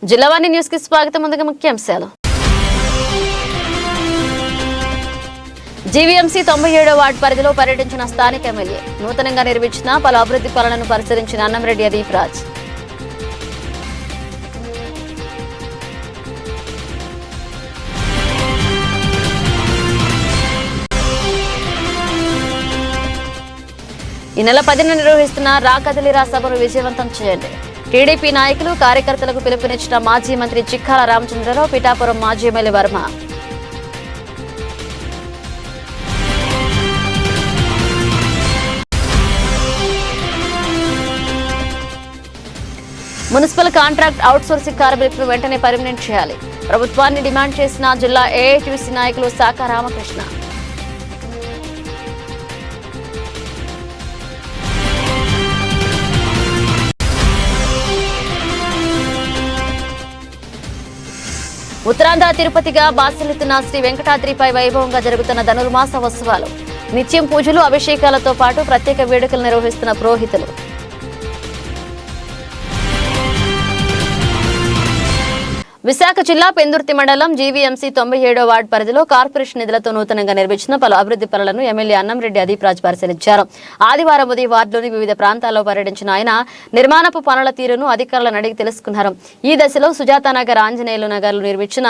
Jillavani news కి స్వాగతం. ముందుగా ముఖ్యాంశాలు. జీవీఎంసీ 97వ వార్డు పరిధిలో పర్యటించిన స్థానిక ఎమ్మెల్యే. నూతనంగా నిర్మించిన పలు అభివృద్ధి పనులను పరిశీలించిన అన్నంరెడ్డి అదీప్ రాజ్. ఈ నెల 10న నిర్వహిస్తున్న రా కదలిరా సభను విజయవంతం చేయండి. టీడీపీ నాయకులు కార్యకర్తలకు పిలుపునిచ్చిన మాజీ మంత్రి చిక్కాల రామచంద్రరావు, పిఠాపురం మాజీ MLA Varma. Municipal contract outsourcing కార్మికులను వెంటనే పర్మినెంట్ చేయాలి. ప్రభుత్వాన్ని డిమాండ్ చేసిన జిల్లా ఏఐటీయూసీ నాయకులు శాఖ రామకృష్ణ. ఉత్తరాంధ్ర తిరుపతిగా బాసిల్లుతున్న శ్రీ వెంకటాద్రిపై వైభవంగా జరుగుతున్న ధనుర్మాస ఉత్సవాలు. నిత్యం పూజలు, అభిషేకాలతో పాటు ప్రత్యేక వేడుకలు నిర్వహిస్తున్న పురోహితులు. విశాఖ జిల్లా పెందుర్తి మండలం జీవీఎంసీ 97వ వార్డు పరిధిలో కార్పొరేషన్ నిధులతో నూతనంగా నిర్మించిన పలు అభివృద్ధి పనులను ఎమ్మెల్యే అన్నంరెడ్డి అదీప్ రాజ్ పరిశీలించారు. ఆదివారం ఉదయం వార్డులోని వివిధ ప్రాంతాల్లో పర్యటించిన ఆయన నిర్మాణపు పనుల తీరును అధికారులను అడిగి తెలుసుకున్నారు. ఈ దశలో సుజాతానగర్, ఆంజనేయులు నగర్లు నిర్మించిన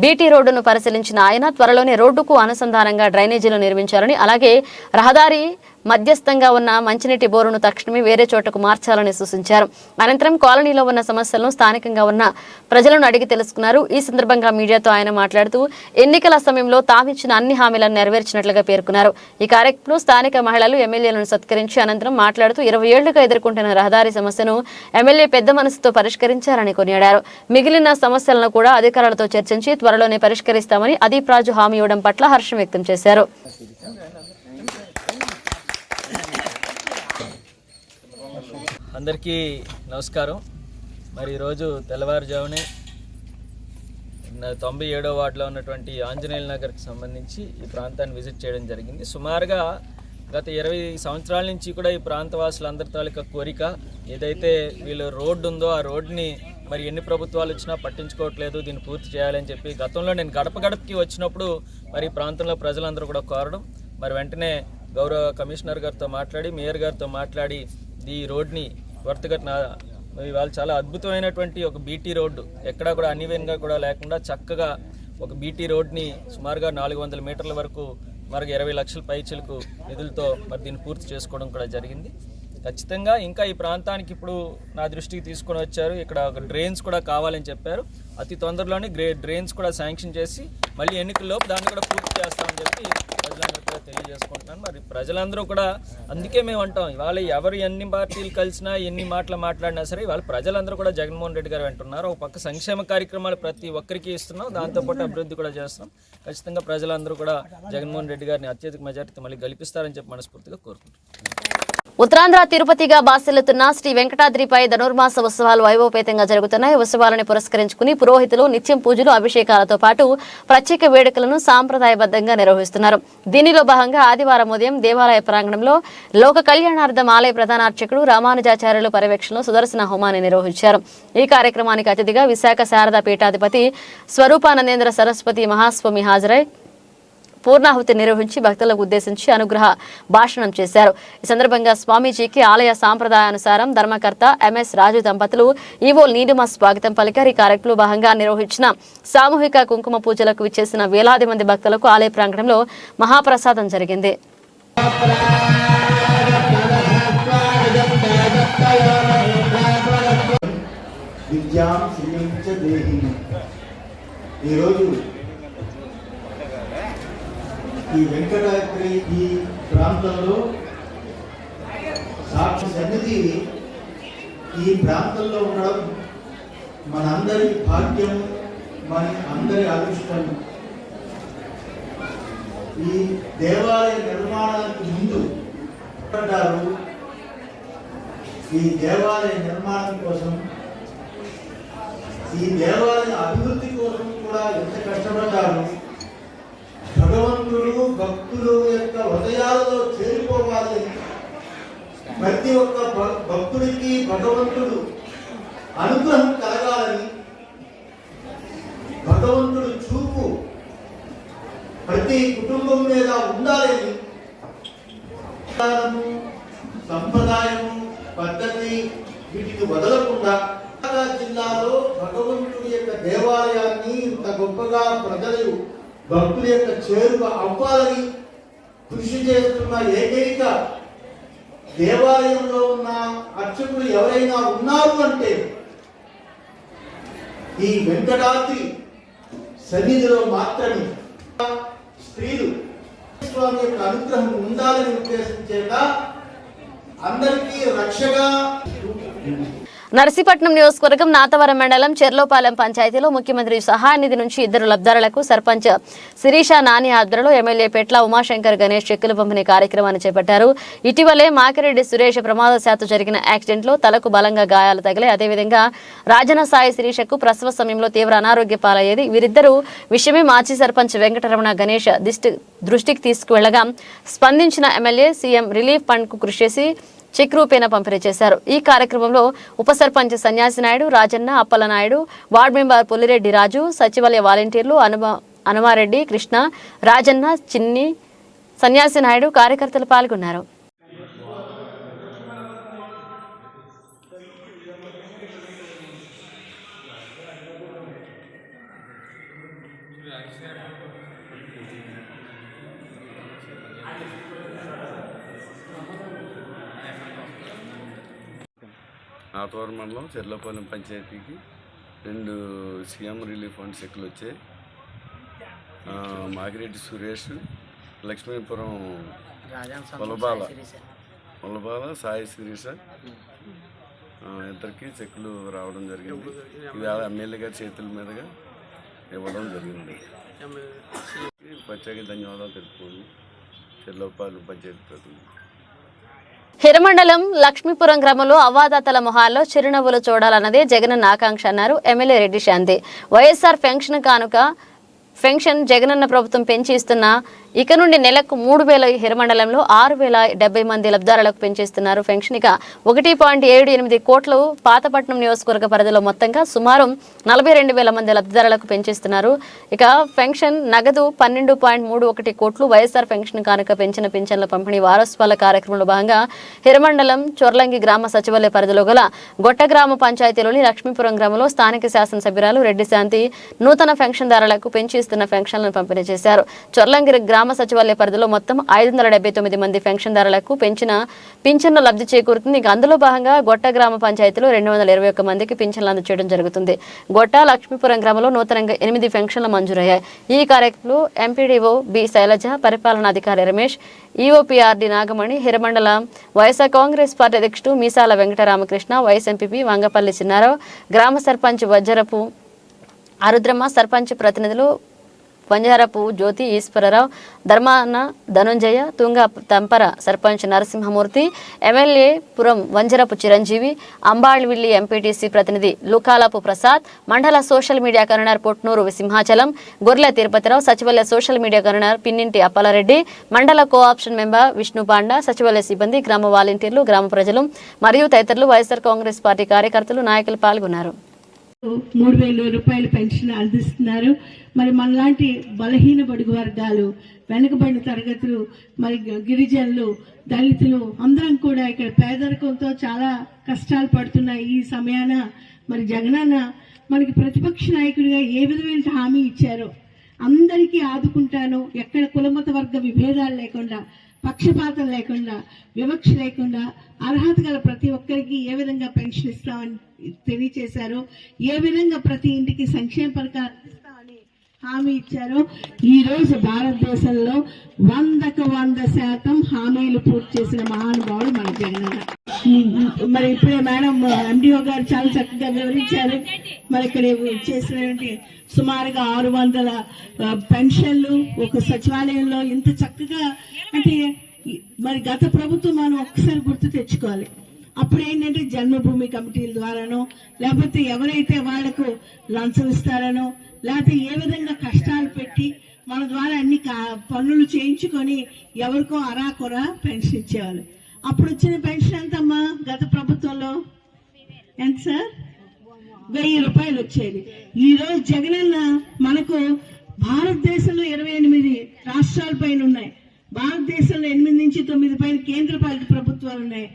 బీటీ రోడ్డును పరిశీలించిన ఆయన త్వరలోనే రోడ్డుకు అనుసంధానంగా డ్రైనేజీలు నిర్మించాలని, అలాగే రహదారి మధ్యస్థంగా ఉన్న మంచినీటి బోరును తక్షణమే వేరే చోటకు మార్చాలని సూచించారు. అనంతరం కాలనీలో ఉన్న సమస్యలను స్థానికంగా ఉన్న ప్రజలను అడిగి తెలుసుకున్నారు. ఈ సందర్భంగా మీడియాతో ఆయన మాట్లాడుతూ ఎన్నికల సమయంలో తామిచ్చిన అన్ని హామీలను నెరవేర్చినట్లుగా పేర్కొన్నారు. ఈ కార్యక్రమంలో స్థానిక మహిళలు ఎమ్మెల్యేలను సత్కరించి అనంతరం మాట్లాడుతూ 20 ఏళ్లుగా ఎదుర్కొంటున్న రహదారి సమస్యను ఎమ్మెల్యే పెద్ద మనసుతో పరిష్కరించారని కొనియాడారు. మిగిలిన సమస్యలను కూడా అధికారులతో చర్చించి త్వరలోనే పరిష్కరిస్తామని అదీప్ రాజు హామీ ఇవ్వడం పట్ల హర్షం వ్యక్తం చేశారు. అందరికీ నమస్కారం. మరి ఈరోజు తెల్లవారుజామునే 97వ వార్డులో ఉన్నటువంటి ఆంజనేయుల నగర్కి సంబంధించి ఈ ప్రాంతాన్ని విజిట్ చేయడం జరిగింది. సుమారుగా గత 20 సంవత్సరాల నుంచి కూడా ఈ ప్రాంతవాసులందరి తాలూకా కోరిక ఏదైతే వీళ్ళు రోడ్డు ఉందో ఆ రోడ్డుని మరి ఎన్ని ప్రభుత్వాలు వచ్చినా పట్టించుకోవట్లేదు, దీన్ని పూర్తి చేయాలని చెప్పి గతంలో నేను గడపకి వచ్చినప్పుడు మరి ఈ ప్రాంతంలో ప్రజలందరూ కూడా కోరడం, మరి వెంటనే గౌరవ కమిషనర్ గారితో మాట్లాడి, మేయర్ గారితో మాట్లాడి ఈ రోడ్ని వర్తగట్టిన వాళ్ళు చాలా అద్భుతమైనటువంటి ఒక బీటీ రోడ్డు, ఎక్కడా కూడా అన్ఈవెన్గా కూడా లేకుండా చక్కగా ఒక బీటీ రోడ్ని సుమారుగా 400 మీటర్ల వరకు మరొక 20 లక్షల పైచలకు నిధులతో మరి దీన్ని పూర్తి చేసుకోవడం కూడా జరిగింది. ఖచ్చితంగా ఇంకా ఈ ప్రాంతానికి ఇప్పుడు నా దృష్టికి తీసుకొని వచ్చారు. ఇక్కడ ఒక డ్రైన్స్ కూడా కావాలని చెప్పారు. అతి తొందరలోనే డ్రైన్స్ కూడా శాంక్షన్ చేసి మళ్ళీ ఎన్నికల్లోపు దాన్ని కూడా పూర్తి చేస్తామని చెప్పి ప్రజలందరూ కూడా తెలియజేసుకుంటున్నాను. మరి ప్రజలందరూ కూడా అందుకే మేము అంటాం, ఇవాళ ఎవరు ఎన్ని పార్టీలు కలిసినా ఎన్ని మాటలు మాట్లాడినా సరే ఇవాళ ప్రజలందరూ కూడా జగన్మోహన్ రెడ్డి గారు అంటున్నారు. ఒక పక్క సంక్షేమ కార్యక్రమాలు ప్రతి ఒక్కరికి ఇస్తున్నాం, దాంతోపాటు అభివృద్ధి కూడా చేస్తున్నాం. ఖచ్చితంగా ప్రజలందరూ కూడా జగన్మోహన్ రెడ్డి గారిని అత్యధిక మెజార్టీతో మళ్ళీ గెలిపిస్తారని చెప్పి మనస్ఫూర్తిగా కోరుకుంటున్నాం. ఉత్తరాంధ్ర తిరుపతిగా బాసిల్లుతున్న శ్రీ వెంకటాద్రిపై ధనుర్మాస ఉత్సవాలు వైభవపేతంగా జరుగుతున్నాయి. ఉత్సవాలను పురస్కరించుకుని పురోహితులు నిత్యం పూజలు, అభిషేకాలతో పాటు ప్రత్యేక వేడుకలను సాంప్రదాయబద్ధంగా నిర్వహిస్తున్నారు. దీనిలో భాగంగా ఆదివారం ఉదయం దేవాలయ ప్రాంగణంలో లోక కళ్యాణార్థం ఆలయ ప్రధాన అర్చకుడు రామానుజాచార్యులు పర్యవేక్షణలో సుదర్శన హోమాన్ని నిర్వహించారు. ఈ కార్యక్రమానికి అతిథిగా విశాఖ శారదా పీఠాధిపతి స్వరూపానందేంద్ర సరస్వతి మహాస్వామి హాజరై పూర్ణాహుతి నిర్వహించి భక్తులకు ఉద్దేశించి అనుగ్రహ భాషణం చేశారు. ఈ సందర్భంగా స్వామీజీకి ఆలయ సాంప్రదాయానుసారం ధర్మకర్త ఎంఎస్ రాజు దంపతులు, ఈవో నీలిమ స్వాగతం పలికారు. ఈ కార్యక్రమంలో భాగంగా నిర్వహించిన సామూహిక కుంకుమ పూజలకు విచ్చేసిన వేలాది మంది భక్తులకు ఆలయ ప్రాంగణంలో మహాప్రసాదం జరిగింది. ఈ వెంకటాద్రి ఈ ప్రాంతంలో సాక్షి సన్నిధి ఈ ప్రాంతంలో ఉండడం మన అందరి భాగ్యం, మన అందరి అదృష్టం. ఈ దేవాలయ నిర్మాణానికి ముందు పడ్డారు. ఈ దేవాలయ నిర్మాణం కోసం, ఈ దేవాలయ అభివృద్ధి కోసం కూడా ఎంత కష్టపడ్డారు. భగవంతుడు భక్తులు యొక్క హృదయాలలో చేరిపోవాలి. ప్రతి ఒక్క భక్తుడికి భగవంతుడు అనుగ్రహం కలగాలని భగవంతుడు చూపు ప్రతి కుటుంబం మీద ఉండాలని సంప్రదాయము పద్ధతి వీటిని వదలకుండా జిల్లాలో భగవంతుడి యొక్క దేవాలయాన్ని ఇంత గొప్పగా ప్రజలు భక్తుల యొక్క చేరువ అవ్వాలని కృషి చేస్తున్న ఏకైక దేవాలయంలో ఉన్న అర్చకులు ఎవరైనా ఉన్నారు అంటే ఈ వెంకటాద్రి సన్నిధిలో మాత్రమే. స్త్రీలు స్వామి యొక్క అనుగ్రహం ఉండాలని ఉద్దేశించేట అందరికీ రక్షగా. నర్సీపట్నం నియోజకవర్గం నాతవరం మండలం చెర్లోపాలెం పంచాయతీలో ముఖ్యమంత్రి సహాయ నిధి నుంచి 2 లబ్ధిదారులకు సర్పంచ్ శిరీష నాని ఆధ్వర్యంలో ఎమ్మెల్యే పెట్ల ఉమాశంకర్ గణేష్ చెక్కుల పంపిణీ కార్యక్రమాన్ని చేపట్టారు. ఇటీవలే మాకిరెడ్డి సురేష్ ప్రమాదశాత్తు జరిగిన యాక్సిడెంట్లో తలకు బలంగా గాయాలు తగిలాయి. అదేవిధంగా రాజన సాయి శిరీషకు ప్రసవ సమయంలో తీవ్ర అనారోగ్య పాలయ్యేది. వీరిద్దరూ విషయమే మాజీ సర్పంచ్ వెంకటరమణ గణేష్ దృష్టికి తీసుకువెళ్లగా స్పందించిన ఎమ్మెల్యే సీఎం రిలీఫ్ ఫండ్ కు కృషి చేసి చెక్ రూపేణా పంపిణీ చేశారు. ఈ కార్యక్రమంలో ఉప సర్పంచ్ సన్యాసి నాయుడు, రాజన్న, అప్పల నాయుడు, వార్డు మెంబర్ పుల్లిరెడ్డి రాజు, సచివాలయ వాలంటీర్లు హనుమారెడ్డి, కృష్ణ, రాజన్న, చిన్ని, సన్యాసి నాయుడు కార్యకర్తలు పాల్గొన్నారు. నాతవరం మండలం చెర్లోపాలెం పంచాయతీకి 2 సీఎం రిలీఫ్ ఫండ్ చెక్కులు వచ్చాయి. మాగిరెడ్డి సురేష్, లక్ష్మీపురం పొలబాల సాయి శిరీష ఇద్దరికి చెక్కులు రావడం జరిగింది. ఇవాళ ఎమ్మెల్యే గారి చేతుల మీదుగా ఇవ్వడం జరిగింది. ప్రత్యేక ధన్యవాదాలు తెలుపుకోండి చెర్లోపాలెం పంచాయతీ ప్రతినిధి. హిరమండలం లక్ష్మీపురం గ్రామంలో అవ్వాదాతల మొహాల్లో చిరునవ్వులు చూడాలన్నదే జగనన్న ఆకాంక్ష అన్నారు ఎమ్మెల్యే రెడ్డి శాంతి. వైఎస్ఆర్ పెన్షన్ జగనన్న ప్రభుత్వం పెంచి ఇస్తున్న ఇక నుండి నెలకు 3,000, హిరమండలంలో 6,070 మంది లబ్ధిదారులకు పెంచిస్తున్నారు పెన్షన్. ఇక 1.78 కోట్లు పాతపట్నం నియోజకవర్గ పరిధిలో మొత్తంగా సుమారు 42,000 మంది లబ్ధిదారులకు పెంచిస్తున్నారు. ఇక పెన్షన్ నగదు 12.31 కోట్లు. వైఎస్ఆర్ పెన్షన్ కానుక పెంచిన పింఛన్ల పంపిణీ వారోత్సవాల కార్యక్రమంలో భాగంగా హిరమండలం చొర్లంగి గ్రామ సచివాలయ పరిధిలో గల గొట్ట గ్రామ పంచాయతీలోని లక్ష్మీపురం గ్రామంలో స్థానిక శాసనసభ్యురాలు రెడ్డి శాంతి నూతన పెన్షన్దారులకు పెంచిస్తున్న పెన్షన్లను పంపిణీ చేశారు. చొర్లంగి గ్రామ సచివాలయ పరిధిలో మొత్తం 579 మంది పెన్షన్దారులకు పింఛన్ల లబ్ధి చేకూరుతుంది. అందులో భాగంగా గొట్ట గ్రామ పంచాయతీలో 221 మందికి పింఛన్లు అందజేయడం జరుగుతుంది. గొట్ట లక్ష్మీపురం గ్రామంలో నూతనంగా 8 పెన్షన్లు మంజూరయ్యాయి. ఈ కార్యక్రమంలో ఎంపీడీఓ బి శైలజ, పరిపాలనాధికారి రమేష్, ఈఓపీఆర్డి నాగమణి, హిరమండలం వైఎస్ఆర్ కాంగ్రెస్ పార్టీ అధ్యక్షుడు మీసాల వెంకటరామకృష్ణ, వైఎస్ ఎంపీపీ వంగపల్లి చిన్నారావు, గ్రామ సర్పంచ్ వజ్రపు ఆరుద్రమ్మ, సర్పంచ్ ప్రతినిధులు వంజారపు జ్యోతి ఈశ్వరరావు, ధర్మాన ధనుంజయ, తుంగ తంపర సర్పంచ్ నరసింహమూర్తి, ఎమ్మెల్యే పురం వంజరపు చిరంజీవి, అంబాళ్విల్లి ఎంపీటీసీ ప్రతినిధి లుకాలపు ప్రసాద్, మండల social media convener Potnuru Simhachalam, గొర్రెల తిరుపతిరావు, సచివాలయ సోషల్ మీడియా కన్వీనర్ పిన్నింటి అప్పాలరెడ్డి, మండల కోఆప్షన్ మెంబర్ విష్ణుపాండ, సచివాలయ సిబ్బంది, గ్రామ వాలంటీర్లు, గ్రామ ప్రజలు మరియు తదితరులు వైఎస్ఆర్ కాంగ్రెస్ పార్టీ కార్యకర్తలు, నాయకులు పాల్గొన్నారు. 3,000 రూపాయల పెన్షన్ అందిస్తున్నారు. మరి మనలాంటి బలహీన బడుగు వర్గాలు, వెనుకబడిన తరగతులు, మరి గిరిజనులు, దళితులు అందరం కూడా ఇక్కడ పేదరికంతో చాలా కష్టాలు పడుతున్న ఈ సమయాన మరి జగనన్న మనకి ప్రతిపక్ష నాయకుడిగా ఏ విధమైన హామీ ఇచ్చారో అందరికీ ఆదుకుంటాను, ఎక్కడ కులమత వర్గ విభేదాలు లేకుండా, పక్షపాతం లేకుండా, వివక్ష లేకుండా అర్హత గల ప్రతి ఒక్కరికి ఏ విధంగా పెన్షన్ ఇస్తామని తెలియచేశారో, ఏ విధంగా ప్రతి ఇంటికి సంక్షేమ పథకాలు ఇస్తామని హామీ ఇచ్చారో, ఈ రోజు భారతదేశంలో 100% హామీలు పూర్తి చేసిన మహానుభావుడు మన జగనన్న. మరి ఇప్పుడే మేడం ఎండిఓ గారు చాలా చక్కగా వివరించారు. మరి ఇక్కడ చేసినటువంటి సుమారుగా 600 పెన్షన్లు ఒక సచివాలయంలో ఇంత చక్కగా, అంటే మరి గత ప్రభుత్వం మనం ఒక్కసారి గుర్తు తెచ్చుకోవాలి. అప్పుడు ఏంటంటే జన్మభూమి కమిటీల ద్వారానో, లేకపోతే ఎవరైతే వాళ్లకు లంచం ఇస్తారనో, లేకపోతే ఏ విధంగా కష్టాలు పెట్టి మన ద్వారా అన్ని పనులు చేయించుకొని ఎవరికో అరాకొరా పెన్షన్ ఇచ్చేవాళ్ళు. అప్పుడు వచ్చిన పెన్షన్ ఎంతమ్మా గత ప్రభుత్వంలో? ఎంత సార్? 1000 రూపాయలు వచ్చేది. ఈరోజు జగనన్న మనకు భారతదేశంలో 28 రాష్ట్రాల పైన ఉన్నాయి, భారతదేశంలో 8 నుంచి 9 పైన కేంద్ర పాలిత ప్రభుత్వాలు ఉన్నాయి.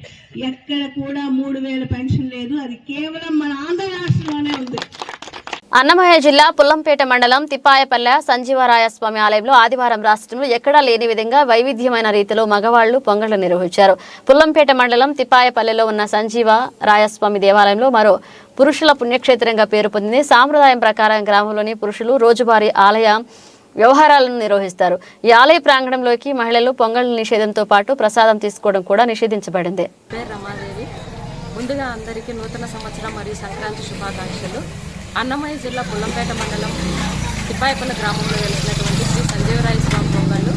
ఎక్కడ కూడా 3000 పెన్షన్ లేదు. అది కేవలం మన ఆంధ్ర రాష్ట్రంలోనే ఉంది. అన్నమయ్య జిల్లా పుల్లంపేట మండలం తిప్పాయపల్లె సంజీవరాయస్వామి ఆలయంలో ఆదివారం రాష్ట్రంలో ఎక్కడా లేని విధంగా వైవిధ్యమైన రీతిలో మగవాళ్లు పొంగళ్లు నిర్వహించారు. పుల్లంపేట మండలం తిప్పాయపల్లెలో ఉన్న సంజీవరాయస్వామి దేవాలయంలో మరో పురుషుల పుణ్యక్షేత్రంగా పేరు పొందింది. సాంప్రదాయం ప్రకారం గ్రామంలోని పురుషులు రోజువారీ ఆలయ వ్యవహారాలను నిర్వహిస్తారు. ఈ ఆలయ ప్రాంగణంలోకి మహిళలు పొంగళ్ల నిషేధంతో పాటు ప్రసాదం తీసుకోవడం కూడా నిషేధించబడింది. ముందుగా అందరికీ నూతన సంవత్సరం మరియు సంక్రాంతి శుభాకాంక్షలు. అన్నమయ్య జిల్లా పుల్లంపేట మండలం తిప్పాయపల్లి గ్రామంలో వెలిసినటువంటి శ్రీ సంజీవరాయ స్వామి పొంగళ్ళు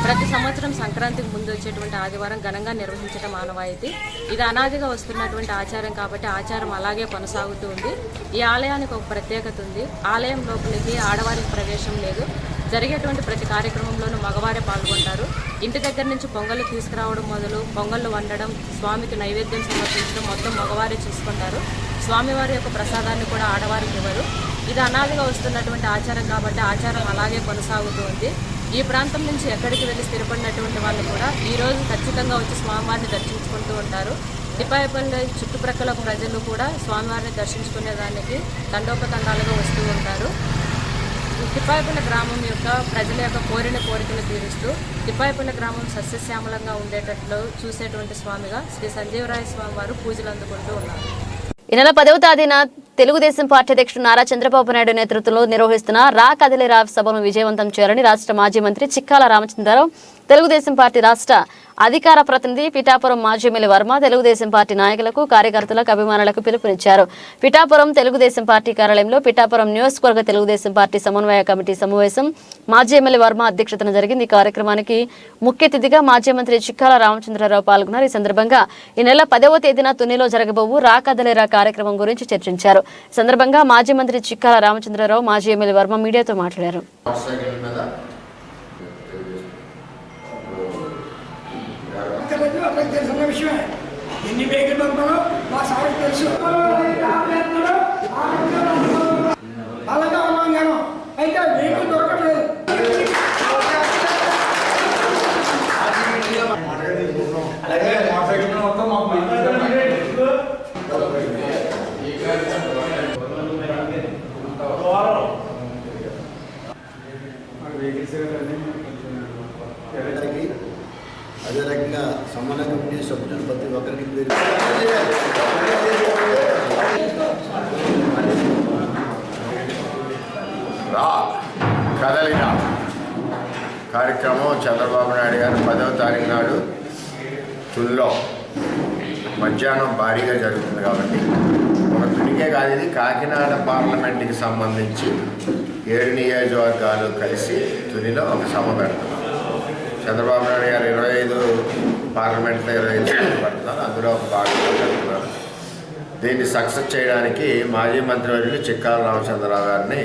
ప్రతి సంవత్సరం సంక్రాంతికి ముందు వచ్చేటువంటి ఆదివారం ఘనంగా నిర్వహించడం ఆనవాయితీ. ఇది అనాదిగా వస్తున్నటువంటి ఆచారం కాబట్టి ఆచారం అలాగే కొనసాగుతూ ఉంది. ఈ ఆలయానికి ఒక ప్రత్యేకత ఉంది. ఆలయం లోపలికి ఆడవారికి ప్రవేశం లేదు. జరిగేటువంటి ప్రతి కార్యక్రమంలోనూ మగవారే పాల్గొంటారు. ఇంటి దగ్గర నుంచి పొంగళ్ళు తీసుకురావడం మొదలు పొంగళ్ళు వండడం, స్వామికి నైవేద్యం సమర్పించడం మొత్తం మగవారే చూసుకుంటారు. స్వామివారి యొక్క ప్రసాదాన్ని కూడా ఆడవారికి ఇవ్వరు. ఇది అనాదిగా వస్తున్నటువంటి ఆచారం కాబట్టి ఆచారం అలాగే కొనసాగుతూ ఉంది. ఈ ప్రాంతం నుంచి ఎక్కడికి వెళ్ళి స్థిరపడినటువంటి వాళ్ళు కూడా ఈరోజు ఖచ్చితంగా వచ్చి స్వామివారిని దర్శించుకుంటూ ఉంటారు. తిప్పాయపల్లి చుట్టుప్రక్కల ప్రజలు కూడా స్వామివారిని దర్శించుకునేదానికి తండోపతండాలుగా వస్తూ ఉంటారు. తిప్పాయపల్లి గ్రామం యొక్క ప్రజల యొక్క కోరికలు తీరుస్తూ తిప్పాయపల్లి గ్రామం సస్యశ్యామలంగా ఉండేటట్లు చూసేటువంటి స్వామిగా శ్రీ సంజీవరాయ స్వామి వారు పూజలు అందుకుంటూ ఉన్నారు. ఈ నెల 10వ తేదీన తెలుగుదేశం పార్టీ అధ్యక్షుడు నారా చంద్రబాబు నాయుడు నేతృత్వంలో నిర్వహిస్తున్న రా కదిలేరా సభను విజయవంతం చేయాలని రాష్ట్ర మాజీ మంత్రి చిక్కాల రామచంద్రరావు, తెలుగుదేశం పార్టీ రాష్ట్ర అధికార ప్రతినిధి పిఠాపురం మాజీ ఎమ్మెల్యే వర్మ తెలుగుదేశం పార్టీ నాయకులకు, కార్యకర్తలకు, అభిమానులకు పిలుపునిచ్చారు. పిఠాపురం తెలుగుదేశం పార్టీ కార్యాలయంలో పిఠాపురం నియోజకవర్గ తెలుగుదేశం పార్టీ సమన్వయ కమిటీ సమావేశం మాజీ ఎమ్మెల్యే వర్మ అధ్యక్షతన జరిగింది. ఈ కార్యక్రమానికి ముఖ్య అతిథిగా మాజీ మంత్రి చిక్కాల రామచంద్రరావు పాల్గొన్నారు. ఈ సందర్భంగా ఈ నెల 10వ తేదీన తునిలో జరగబోవు రా కదలేరా కార్యక్రమం గురించి చర్చించారు. ఈ సందర్భంగా మాజీ మంత్రి చిక్కాల రామచంద్రరావు, మాజీ ఎమ్మెల్యే వర్మ మీడియాతో మాట్లాడారు. తెలిసిన విషయమే. ఎన్ని వెహికల్ పంపాలో మా సార్కి తెలుసు. అలాగే ఉన్నాం నేను అయితే వెహికల్ దొరకట్లేదు. అదే రకంగా సమన్వయ కమిటీ సభ్యులు ప్రతి ఒక్కరికి రా కదలిరా కార్యక్రమం చంద్రబాబు నాయుడు గారు 10వ తారీఖు నాడు తుల్లో మధ్యాహ్నం భారీగా జరుగుతుంది. కాబట్టి ఒక తునికే కాదు, ఇది కాకినాడ పార్లమెంట్కి సంబంధించి 7 నియోజకవర్గాలు కలిసి తునిలో ఒక సభ పెడుతున్నారు. చంద్రబాబు నాయుడు గారు 25 పార్లమెంట్లో 25 పడుతున్నారు. అందులో ఒక భాగంగా జరుగుతున్నారు. దీన్ని సక్సెస్ చేయడానికి మాజీ మంత్రివర్యులు చిక్కాల రామచంద్రరావు గారిని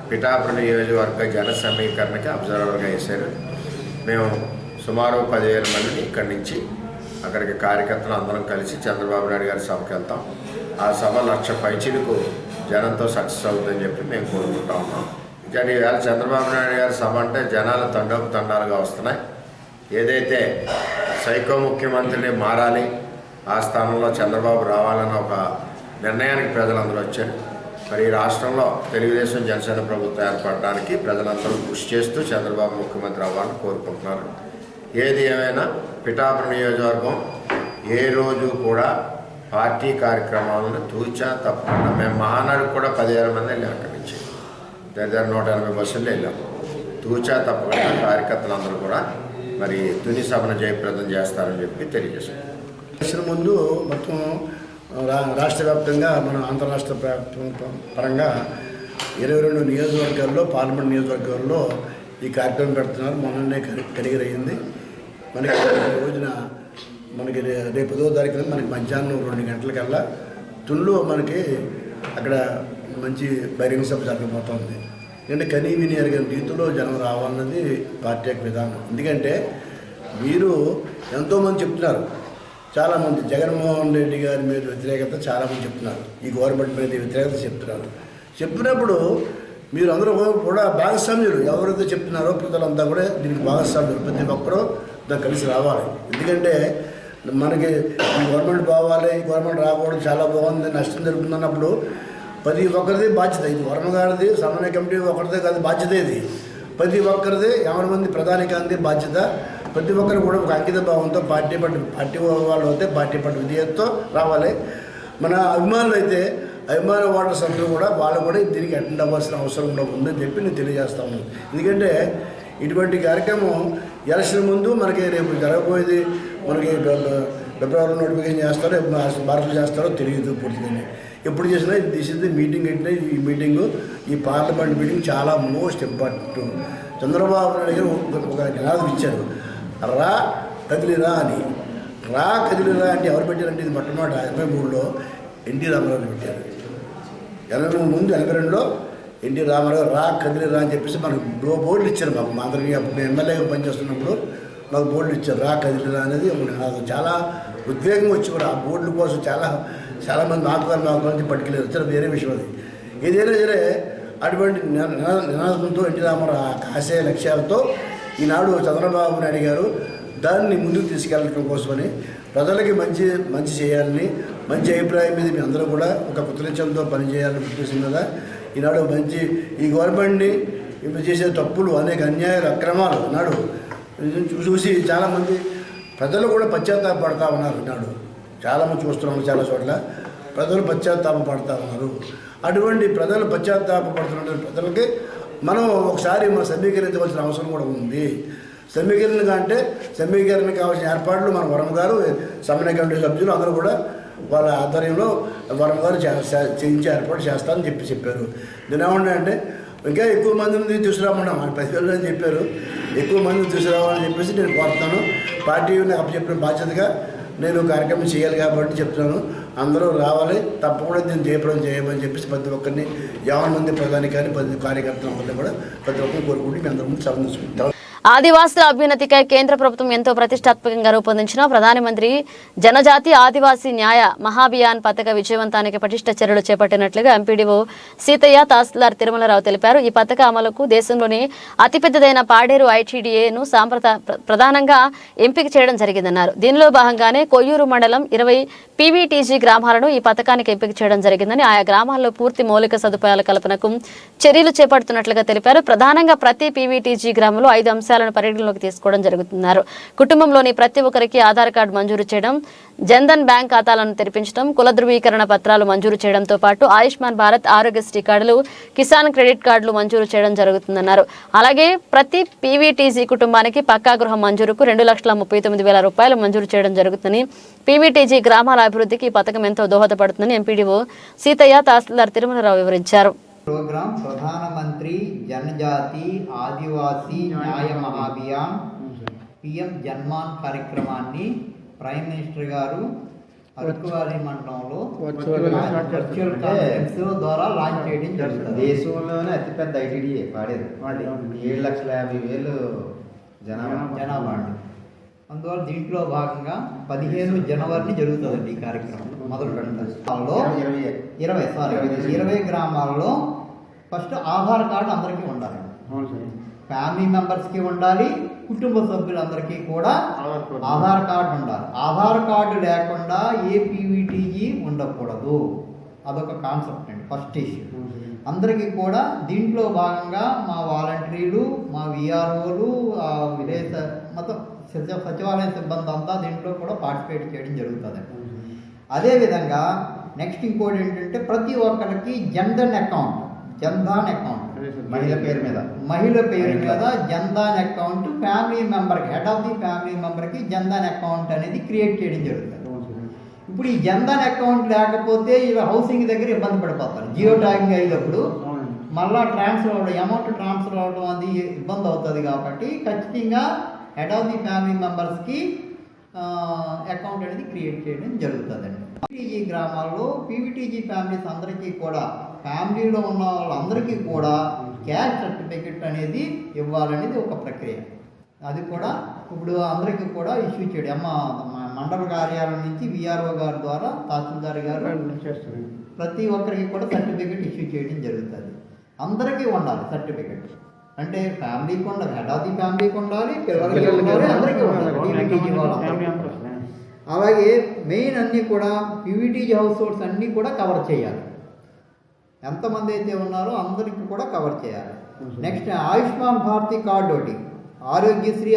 పిఠాపురం నియోజకవర్గ జన సమీకరణకి అబ్జర్వర్గా వేశారు. మేము సుమారు 10,000 మందిని ఇక్కడి నుంచి అక్కడికి కార్యకర్తలు అందరం కలిసి చంద్రబాబు నాయుడు గారి సభకి వెళ్తాం. ఆ సభ 1,00,000 పైచీలకు జనంతో సక్సెస్ అవుతుందని చెప్పి మేము కోరుకుంటా ఉన్నాం. కానీ ఈవేళ చంద్రబాబు నాయుడు గారి సభ అంటే జనాలు తండాలుగా వస్తున్నాయి. ఏదైతే సైకో ముఖ్యమంత్రిని మారాలి, ఆ స్థానంలో చంద్రబాబు రావాలన్న ఒక నిర్ణయానికి ప్రజలందరూ వచ్చారు. మరి ఈ రాష్ట్రంలో తెలుగుదేశం జనసేన ప్రభుత్వం ఏర్పడడానికి ప్రజలందరూ కృషి చేస్తూ చంద్రబాబు ముఖ్యమంత్రి అవ్వాలని కోరుకుంటున్నారు. ఏది ఏమైనా పిఠాపురం నియోజకవర్గం ఏ రోజు కూడా పార్టీ కార్యక్రమాలను తూచా తప్పకుండా, మేము మహానాడుకు కూడా 10,000 మంది వెళ్ళాం. అక్కడి నుంచి దగ్గర 180 బస్సులు వెళ్ళాము. తూచా తప్పకుండా కార్యకర్తలందరూ కూడా మరి తుని సభను జయప్రదం చేస్తారని చెప్పి తెలియజేశారు. ముందు మొత్తం రాష్ట్ర వ్యాప్తంగా మన అంతరాష్ట్ర పరంగా 22 నియోజకవర్గాల్లో పార్లమెంట్ నియోజకవర్గాల్లో ఈ కార్యక్రమం పెడుతున్నారు. మొన్ననే కలిగి అయింది. మనకి రోజున మనకి రేపు 10వ తారీఖున మనకి మధ్యాహ్నం 2 గంటలకల్లా తుల్లో మనకి అక్కడ మంచి బహిరంగ సభ జరగబోతోంది. ఎందుకంటే కనీ విని ఎరగని రీతిలో జనం రావాలన్నది పార్టీ యొక్క విధానం. ఎందుకంటే మీరు ఎంతోమంది చెప్తున్నారు చాలామంది జగన్మోహన్ రెడ్డి గారి మీద వ్యతిరేకత చాలామంది చెప్తున్నారు, ఈ గవర్నమెంట్ మీద వ్యతిరేకత చెప్తున్నారు. చెప్పినప్పుడు మీరు అందరూ కూడా భాగస్వామ్యులు, ఎవరైతే చెప్తున్నారో ప్రజలంతా కూడా దీనికి భాగస్వామ్యులు, ప్రతి ఒక్కరూ దాన్ని కలిసి రావాలి. ఎందుకంటే మనకి ఈ గవర్నమెంట్ పోవాలి, ఈ గవర్నమెంట్ రాకూడదు, చాలా బాగుంది, నష్టం జరుగుతుందన్నప్పుడు ప్రతి ఒక్కరిది బాధ్యత. ఇది వర్మ గారిది, సమన్వయ కమిటీ ఒకరిదే కాదు బాధ్యత, ఇది ప్రతి ఒక్కరిది, 50 మంది ప్రధానికాంతి బాధ్యత. ప్రతి ఒక్కరు కూడా ఒక అంకిత భావంతో పార్టీ వాళ్ళు అయితే పార్టీ పట్టు విధేయతతో రావాలి. మన అభిమానులు అయితే అభిమాన ఓటర్ సభ్యులు కూడా వాళ్ళు కూడా దీనికి అటెండ్ అవ్వాల్సిన అవసరం కూడా ఉందని చెప్పి నేను తెలియజేస్తా ఉన్నాను. ఎందుకంటే ఇటువంటి కార్యక్రమం ఎలక్షన్ ముందు మనకి రేపు జరగబోయేది, మనకి ఫిబ్రవరి నోటిఫికేషన్ చేస్తారో మార్పులు చేస్తారో తెలియదు పూర్తిగా. ఎప్పుడు చేసినా దిస్ ఇస్ ది మీటింగ్ అంటే ఈ మీటింగు, ఈ పార్లమెంట్ మీటింగ్ చాలా మోస్ట్ ఇంపార్టెంట్. చంద్రబాబు నాయుడు గారు ఒక నినాదం ఇచ్చారు, రా కదిలిరా అని. రా కదిలిరా అంటే ఎవరు పెట్టారంటే ఇది మొట్టమొదటి 83లో ఎన్టీ రామారావు పెట్టారు. 83 ముందు 82లో ఎన్టీ రామారావు రా కదిలిరా అని చెప్పేసి మనకు బోర్డులు ఇచ్చారు. మా అందరికీ అప్పుడు ఎమ్మెల్యేగా పనిచేస్తున్నప్పుడు మాకు బోర్డులు ఇచ్చారు, రా కదిలిరా అనేది ఒక నినాదం. చాలా ఉద్వేగం వచ్చి కూడా ఆ బోర్డుల కోసం చాలామంది మాకు నుంచి పట్టుకెళ్ళారు. చాలా వేరే విషయం అది. ఏదైనా సరే అటువంటి నినాదంతో ఎన్టీ రామారావు ఆశయ లక్ష్యాలతో ఈనాడు చంద్రబాబు నాయుడు గారు దాన్ని ముందుకు తీసుకెళ్ళడం కోసమని, ప్రజలకి మంచి చేయాలని, మంచి అభిప్రాయం మీద మీ అందరూ కూడా ఒక కృతజ్ఞతతో పనిచేయాలని ఉద్దేశం కదా ఈనాడు మంచి ఈ గవర్నమెంట్ని ఇప్పుడు చేసే తప్పులు, అనేక అన్యాయాలు, అక్రమాలు నాడు చూసి చాలామంది ప్రజలు కూడా పశ్చాత్తాపడుతూ ఉన్నారు. నాడు చాలామంది చూస్తున్నాము, చాలా చోట్ల ప్రజలు పశ్చాత్తాపడుతూ ఉన్నారు. అటువంటి ప్రజలు పశ్చాత్తాపడుతున్న ప్రజలకి మనం ఒకసారి సమీకరించవలసిన అవసరం కూడా ఉంది. సమీకరణ కావాల్సిన ఏర్పాట్లు మన వరం గారు, సమన్వయ కమిటీ సభ్యులు అందరూ కూడా వాళ్ళ ఆధ్వర్యంలో వరం గారు చేయించే ఏర్పాటు చేస్తారని చెప్పారు. దీని ఏమన్నా ఇంకా ఎక్కువ మందిని తీసుకురామన్నాం, 10,000 అని చెప్పారు. ఎక్కువ మందిని తీసుకురావాలని చెప్పేసి నేను కోరుతాను. పార్టీ నాకు అప్పచెప్పిన బాధ్యతగా నేను కార్యక్రమం చేయాలి కాబట్టి చెప్తున్నాను. అందరూ రావాలి, తప్పకుండా దీన్ని జయప్రదం చేయమని చెప్పేసి ప్రతి ఒక్కరిని 50 మంది ప్రధాని కానీ 10 కార్యకర్తల వల్ల కూడా ప్రతి ఒక్కరిని కోరుకుంటూ మీ అందరి ముందు సంబంధించుకుంటాం. ఆదివాసుల అభ్యున్నతికై కేంద్ర ప్రభుత్వం ఎంతో ప్రతిష్టాత్మకంగా రూపొందించిన ప్రధానమంత్రి జనజాతి ఆదివాసీ న్యాయ మహాభియాన్ పథక విజయవంతానికి పటిష్ట చర్యలు చేపట్టినట్లుగా ఎంపీడీఓ సీతయ్య, తహసీల్దార్ తిరుమలరావు తెలిపారు. ఈ పథక అమలుకు దేశంలోని అతిపెద్దదైన పాడేరు ఐటీడీఏను ప్రధానంగా ఎంపిక చేయడం జరిగిందన్నారు. దీనిలో భాగంగానే కొయ్యూరు మండలం 20 పీవీటీజీ గ్రామాలను ఈ పథకానికి ఎంపిక చేయడం జరిగిందని, ఆయా గ్రామాల్లో పూర్తి మౌలిక సదుపాయాల కల్పనకు చర్యలు చేపడుతున్నట్లుగా తెలిపారు. ప్రధానంగా ప్రతి పీవీటీజీ గ్రామంలో 5 అంశాలను పరిగణలోకి తీసుకోవడం జరుగుతున్నారు. కుటుంబంలోని ప్రతి ఒక్కరికి ఆధార్ కార్డు మంజూరు చేయడం, జన్ధన్ బ్యాంక్ ఖాతాలను తెరిపించడం, కుల ధృవీకరణ పత్రాలు మంజూరు చేయడంతో పాటు ఆయుష్మాన్ భారత్, ఆరోగ్యశ్రీ కార్డులు, కిసాన్ క్రెడిట్ కార్డులు మంజూరు చేయడం జరుగుతుందన్నారు. అలాగే ప్రతి పీవీటీజీ కుటుంబానికి పక్కా గృహం మంజూరుకు 2,39,000 రూపాయలు మంజూరు చేయడం జరుగుతుందని, పీవీటీజీ గ్రామాల అభివృద్ధికి ఈ పథకం ఎంతో దోహదపడుతుందని ఎంపీడీఓ సీతయ్య, తహసీల్దార్ తిరుమలరావు వివరించారు. ప్రోగ్రాం ప్రధానమంత్రి జనజాతి ఆదివాసీ న్యాయ మహాభియాన్ పిఎం జన్మాన్ కార్యక్రమాన్ని ప్రైమ్ మినిస్టర్ గారు అరకువారి మండలంలో వర్చువల్ కాన్ఫరెన్స్ ద్వారా లాంచ్ చేయడం జరుగుతుంది. దేశంలోనే అతిపెద్ద ఐటీడీఏ పాడేది, 7,50,000 జనాభా. అందువల్ల దీంట్లో భాగంగా 15 జనవరిని జరుగుతుందండి ఈ కార్యక్రమం. మొదలు పెడతారు 20 గ్రామాల్లో ఫస్ట్ ఆధార్ కార్డు అందరికీ ఉండాలి. ఫ్యామిలీ మెంబర్స్కి ఉండాలి, కుటుంబ సభ్యులందరికీ కూడా ఆధార్ కార్డు ఉండాలి. ఆధార్ కార్డు లేకుండా ఏ పీవీటీజీ ఉండకూడదు. అదొక కాన్సెప్ట్ అండి, ఫస్ట్ ఇష్యూ. అందరికీ కూడా దీంట్లో భాగంగా మా వాలంటీర్లు, మా విఆర్ఓలు, విలేజ్ మొత్తం సచివాలయం సిబ్బంది అంతా దీంట్లో కూడా పార్టిసిపేట్ చేయడం జరుగుతుంది. అదేవిధంగా నెక్స్ట్ ఇంకోటి ఏంటంటే ప్రతి ఒక్కరికి జన్ధన్ అకౌంట్ మహిళ పేరు మీద జన్ధన్ అకౌంట్ ఫ్యామిలీ మెంబర్కి, హెడ్ ఆఫ్ ది ఫ్యామిలీ మెంబర్కి జన్ధన్ అకౌంట్ అనేది క్రియేట్ చేయడం జరుగుతుంది. ఇప్పుడు ఈ జన్ధన్ అకౌంట్ లేకపోతే ఇలా హౌసింగ్ దగ్గర ఇబ్బంది పడిపోతారు. జియో ట్యాగింగ్ అయినప్పుడు మళ్ళీ అమౌంట్ ట్రాన్స్ఫర్ అవ్వడం అది ఇబ్బంది అవుతుంది. కాబట్టి ఖచ్చితంగా హెడ్ ఆఫ్ ది ఫ్యామిలీ మెంబర్స్కి అకౌంట్ అనేది క్రియేట్ చేయడం జరుగుతుందండి. పీవీటీజీ గ్రామాల్లో పీవీటీజీ ఫ్యామిలీస్ అందరికీ కూడా, ఫ్యామిలీలో ఉన్న వాళ్ళందరికీ కూడా క్యాస్ట్ సర్టిఫికెట్ అనేది ఇవ్వాలనేది ఒక ప్రక్రియ. అది కూడా ఇప్పుడు అందరికీ కూడా ఇష్యూ చేయడం. మండల కార్యాలయం నుంచి విఆర్ఓ గారి ద్వారా తహసీల్దార్ గారు ప్రతి ఒక్కరికి కూడా సర్టిఫికెట్ ఇష్యూ చేయడం జరుగుతుంది. అందరికీ ఉండాలి సర్టిఫికెట్. అంటే ఫ్యామిలీకి ఉండాలి, హెడ్ ఆఫ్ ది ఫ్యామిలీకి ఉండాలి, పిల్లలకి ఉండాలి, అందరికీ ఉండాలి. అలాగే మెయిన్ అన్నీ కూడా పీవీటీజీ హౌస్ హోల్డ్స్ అన్నీ కూడా కవర్ చేయాలి. ఎంతమంది అయితే ఉన్నారో అందరికీ కూడా కవర్ చేయాలి. నెక్స్ట్ ఆయుష్మాన్ భారతి కార్డు ఒకటి, ఆరోగ్యశ్రీ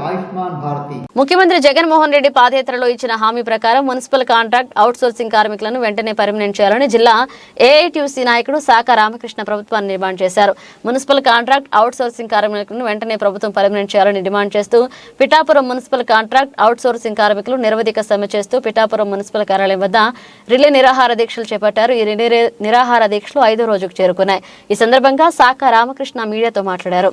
ఆయుష్మాన్ భారతి. ముఖ్యమంత్రి జగన్మోహన్ రెడ్డి పాదయాత్రలో ఇచ్చిన హామీ ప్రకారం మున్సిపల్ కాంట్రాక్ట్ అవుట్సోర్సింగ్ కార్మికులను వెంటనే పర్మనెంట్ చేయాలని జిల్లా ఏఐటీయూసీ నాయకుడు సాకా రామకృష్ణ ప్రభుత్వాన్ని డిమాండ్ చేశారు. మున్సిపల్ కాంట్రాక్ట్ అవుట్సోర్సింగ్ కార్మికులను వెంటనే ప్రభుత్వం పర్మనెంట్ చేయాలని డిమాండ్ చేస్తూ పిఠాపురం మున్సిపల్ కాంట్రాక్ట్ అవుట్సోర్సింగ్ కార్మికులు నిరవధిక సమ్మె చేస్తూ పిఠాపురం మున్సిపల్ కార్యాలయం వద్ద రిలే నిరాహార దీక్షలు చేపట్టారు. ఈ నిరాహార దీక్షలు 5వ రోజుకు చేరుకున్నాయి. ఈ సందర్భంగా సాకా రామకృష్ణ మీడియాతో మాట్లాడారు.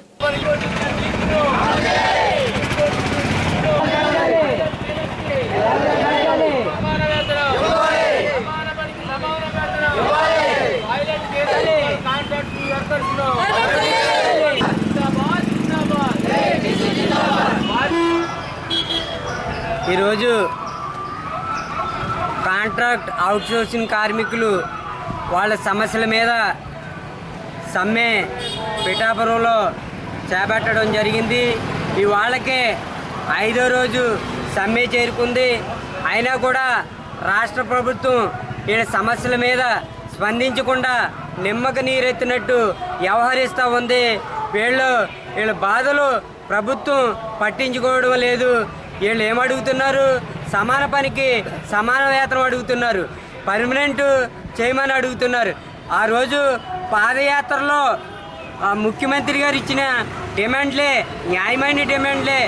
ఈరోజు కాంట్రాక్ట్ అవుట్సోర్సింగ్ కార్మికులు వాళ్ళ సమస్యల మీద సమ్మె పిఠాపురంలో చేపట్టడం జరిగింది. ఇవాళకే 5వ రోజు సమ్మె చేరుకుంది. అయినా కూడా రాష్ట్ర ప్రభుత్వం వీళ్ళ సమస్యల మీద స్పందించకుండా నిమ్మక నీరెత్తినట్టు వ్యవహరిస్తూ ఉంది. వీళ్ళ బాధలు ప్రభుత్వం పట్టించుకోవడం లేదు. వీళ్ళు ఏమడుగుతున్నారు? సమాన పనికి సమాన వేతనం అడుగుతున్నారు, పర్మనెంట్ చేయమని అడుగుతున్నారు. ఆ రోజు పాదయాత్రలో ముఖ్యమంత్రి గారు ఇచ్చిన డిమాండ్లే న్యాయమైన డిమాండ్లే,